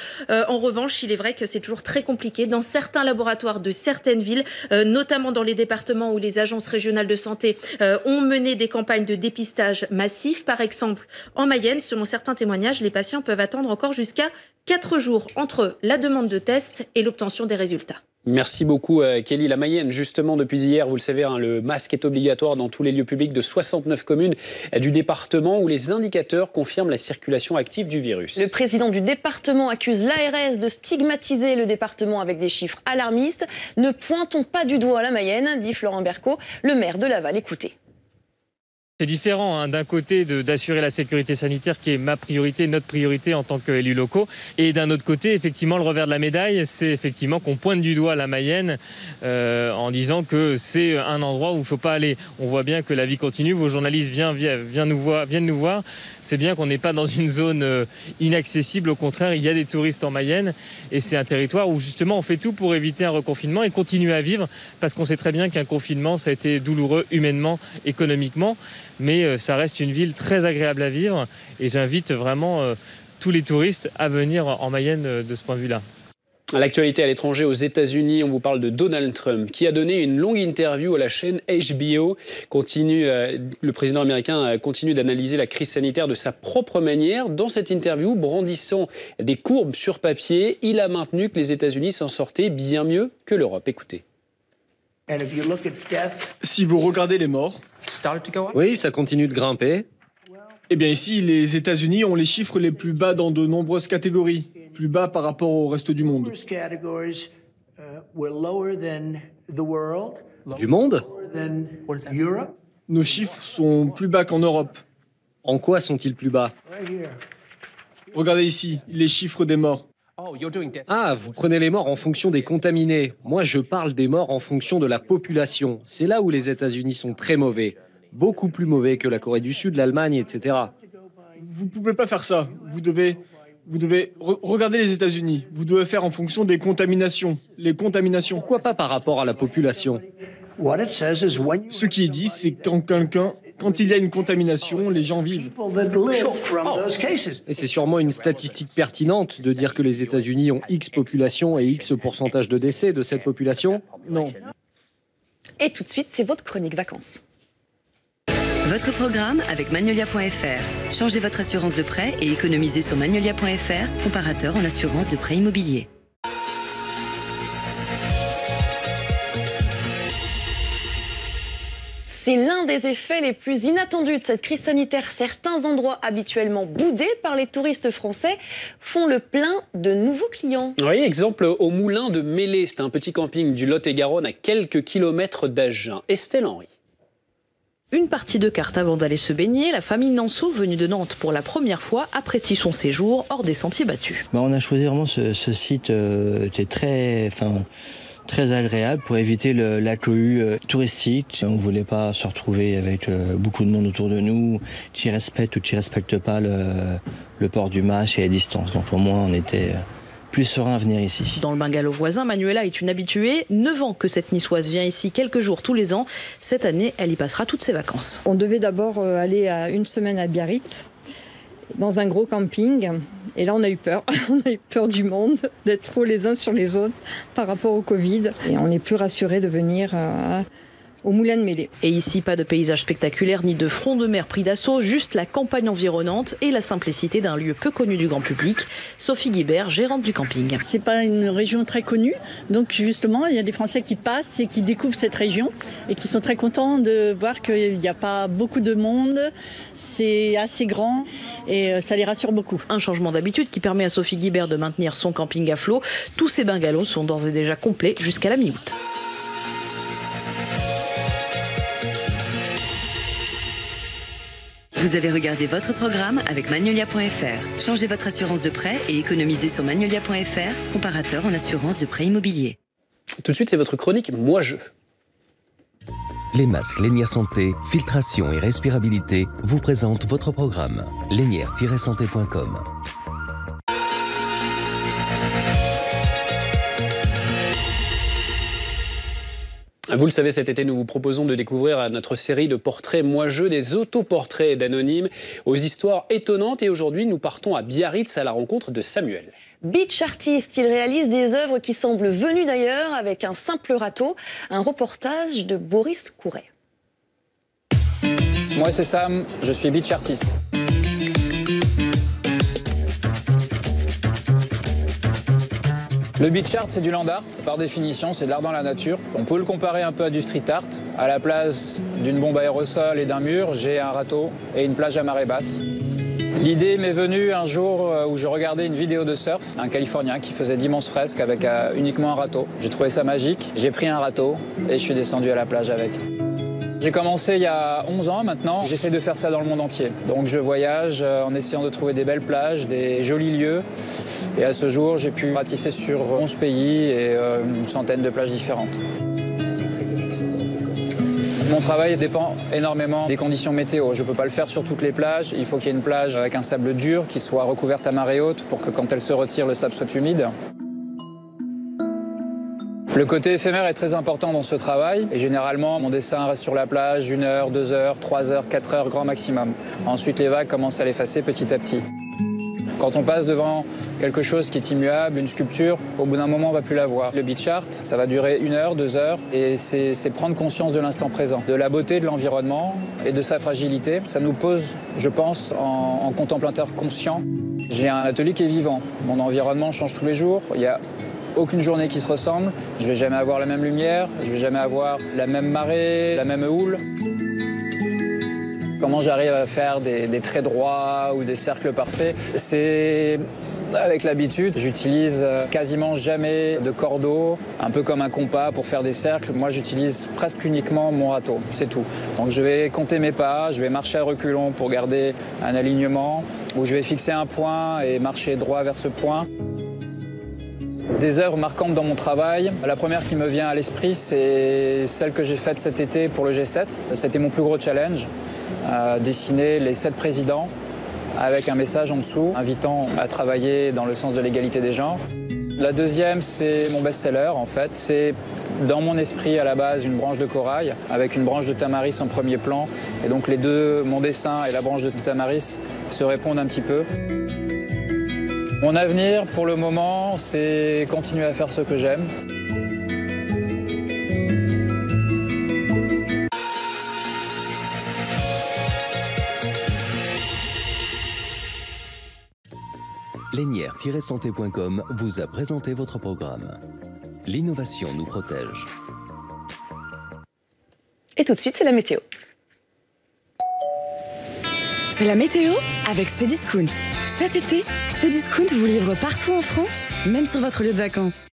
En revanche, il est vrai que c'est toujours très compliqué dans certains laboratoires de certaines villes, notamment dans les départements où les agences régionales de santé ont mené des campagnes de dépistage massif. Par exemple, en Mayenne, selon certains témoignages, les patients peuvent attendre encore jusqu'à 4 jours entre la demande de test et l'obtention des résultats. Merci beaucoup Kelly. La Mayenne, justement, depuis hier, vous le savez, le masque est obligatoire dans tous les lieux publics de 69 communes du département où les indicateurs confirment la circulation active du virus. Le président du département accuse l'ARS de stigmatiser le département avec des chiffres alarmistes. Ne pointons pas du doigt la Mayenne, dit Florent Berco, le maire de Laval. Écoutez. C'est différent d'un côté d'assurer la sécurité sanitaire qui est ma priorité, notre priorité en tant qu'élus locaux. Et d'un autre côté, effectivement, le revers de la médaille, c'est effectivement qu'on pointe du doigt la Mayenne en disant que c'est un endroit où il ne faut pas aller. On voit bien que la vie continue, vos journalistes viennent nous voir. C'est bien qu'on n'est pas dans une zone inaccessible, au contraire, il y a des touristes en Mayenne et c'est un territoire où justement on fait tout pour éviter un reconfinement et continuer à vivre parce qu'on sait très bien qu'un confinement, ça a été douloureux humainement, économiquement. Mais ça reste une ville très agréable à vivre et j'invite vraiment tous les touristes à venir en Mayenne de ce point de vue-là. L'actualité à l'étranger, aux États-Unis, on vous parle de Donald Trump qui a donné une longue interview à la chaîne HBO. Le président américain continue d'analyser la crise sanitaire de sa propre manière. Dans cette interview, brandissant des courbes sur papier, il a maintenu que les États-Unis s'en sortaient bien mieux que l'Europe. Écoutez. Si vous regardez les morts, oui, ça continue de grimper. Eh bien ici, les États-Unis ont les chiffres les plus bas dans de nombreuses catégories, plus bas par rapport au reste du monde. Du monde ? Nos chiffres sont plus bas qu'en Europe. En quoi sont-ils plus bas ? Regardez ici, les chiffres des morts. Ah, vous prenez les morts en fonction des contaminés. Moi, je parle des morts en fonction de la population. C'est là où les États-Unis sont très mauvais. Beaucoup plus mauvais que la Corée du Sud, l'Allemagne, etc. Vous ne pouvez pas faire ça. Vous devez regarder les États-Unis. Vous devez faire en fonction des contaminations. Les contaminations. Pourquoi pas par rapport à la population ? Ce qui est dit, c'est quand il y a une contamination, les gens vivent. Et c'est sûrement une statistique pertinente de dire que les États-Unis ont X population et X pourcentage de décès de cette population ? Non. Et tout de suite, c'est votre chronique vacances. Votre programme avec Magnolia.fr. Changez votre assurance de prêt et économisez sur Magnolia.fr, comparateur en assurance de prêt immobilier. C'est l'un des effets les plus inattendus de cette crise sanitaire. Certains endroits habituellement boudés par les touristes français font le plein de nouveaux clients. Oui, exemple au Moulin de Mélé. C'est un petit camping du Lot-et-Garonne à quelques kilomètres d'Agen. Estelle Henry. Une partie de cartes avant d'aller se baigner, la famille Nanceau, venue de Nantes pour la première fois, apprécie son séjour hors des sentiers battus. On a choisi vraiment ce site qui est très agréable pour éviter la cohue touristique. On ne voulait pas se retrouver avec beaucoup de monde autour de nous qui respecte ou qui ne respecte pas le port du masque et la distance. Donc au moins on était plus serein à venir ici. Dans le bungalow voisin, Manuela est une habituée. 9 ans que cette niçoise vient ici quelques jours tous les ans. Cette année, elle y passera toutes ses vacances. On devait d'abord aller à une semaine à Biarritz, dans un gros camping. Et là, on a eu peur. On a eu peur du monde, d'être trop les uns sur les autres par rapport au Covid. Et on n'est plus rassurés de venir au Moulin de Mélé. Et ici, pas de paysage spectaculaire ni de front de mer pris d'assaut, juste la campagne environnante et la simplicité d'un lieu peu connu du grand public. Sophie Guibert, gérante du camping. C'est pas une région très connue, donc justement, il y a des Français qui passent et qui découvrent cette région et qui sont très contents de voir qu'il n'y a pas beaucoup de monde, c'est assez grand et ça les rassure beaucoup. Un changement d'habitude qui permet à Sophie Guibert de maintenir son camping à flot. Tous ces bungalows sont d'ores et déjà complets jusqu'à la mi-août. Vous avez regardé votre programme avec Magnolia.fr. Changez votre assurance de prêt et économisez sur Magnolia.fr, comparateur en assurance de prêt immobilier. Tout de suite, c'est votre chronique Moi-Je. Les masques Lénière Santé, filtration et respirabilité vous présentent votre programme. Lénière-santé.com. Vous le savez, cet été, nous vous proposons de découvrir notre série de portraits moi-je, des autoportraits d'anonymes aux histoires étonnantes. Et aujourd'hui, nous partons à Biarritz à la rencontre de Samuel. Beach artiste, il réalise des œuvres qui semblent venues d'ailleurs avec un simple râteau. Un reportage de Boris Couret. Moi, c'est Sam, je suis beach artiste. Le beach art, c'est du land art. Par définition, c'est de l'art dans la nature. On peut le comparer un peu à du street art. À la place d'une bombe aérosol et d'un mur, j'ai un râteau et une plage à marée basse. L'idée m'est venue un jour où je regardais une vidéo de surf, un Californien qui faisait d'immenses fresques avec uniquement un râteau. J'ai trouvé ça magique, j'ai pris un râteau et je suis descendu à la plage avec. J'ai commencé il y a 11 ans maintenant, j'essaie de faire ça dans le monde entier. Donc je voyage en essayant de trouver des belles plages, des jolis lieux. Et à ce jour, j'ai pu ratisser sur 11 pays et une centaine de plages différentes. Mon travail dépend énormément des conditions météo. Je ne peux pas le faire sur toutes les plages. Il faut qu'il y ait une plage avec un sable dur qui soit recouverte à marée haute pour que quand elle se retire, le sable soit humide. Le côté éphémère est très important dans ce travail et généralement mon dessin reste sur la plage 1 heure, 2 heures, 3 heures, 4 heures grand maximum. Ensuite les vagues commencent à l'effacer petit à petit. Quand on passe devant quelque chose qui est immuable, une sculpture, au bout d'un moment on ne va plus la voir. Le beach art, ça va durer 1 heure, 2 heures et c'est prendre conscience de l'instant présent, de la beauté de l'environnement et de sa fragilité. Ça nous pose, je pense, en contemplateur conscient. J'ai un atelier qui est vivant. Mon environnement change tous les jours. Il y a aucune journée qui se ressemble, je vais jamais avoir la même lumière, je vais jamais avoir la même marée, la même houle. Comment j'arrive à faire des traits droits ou des cercles parfaits, c'est avec l'habitude. J'utilise quasiment jamais de cordeau, un peu comme un compas pour faire des cercles. Moi, j'utilise presque uniquement mon râteau, c'est tout. Donc je vais compter mes pas, je vais marcher à reculons pour garder un alignement, ou je vais fixer un point et marcher droit vers ce point. Des œuvres marquantes dans mon travail. La première qui me vient à l'esprit, c'est celle que j'ai faite cet été pour le G7. C'était mon plus gros challenge, dessiner les 7 présidents avec un message en dessous, invitant à travailler dans le sens de l'égalité des genres. La deuxième, c'est mon best-seller en fait. C'est dans mon esprit à la base une branche de corail avec une branche de tamaris en premier plan. Et donc les deux, mon dessin et la branche de tamaris, se répondent un petit peu. Mon avenir, pour le moment, c'est continuer à faire ce que j'aime. Lénière-santé.com vous a présenté votre programme. L'innovation nous protège. Et tout de suite, c'est la météo. C'est la météo avec Cdiscount. Cet été, Cdiscount vous livre partout en France, même sur votre lieu de vacances.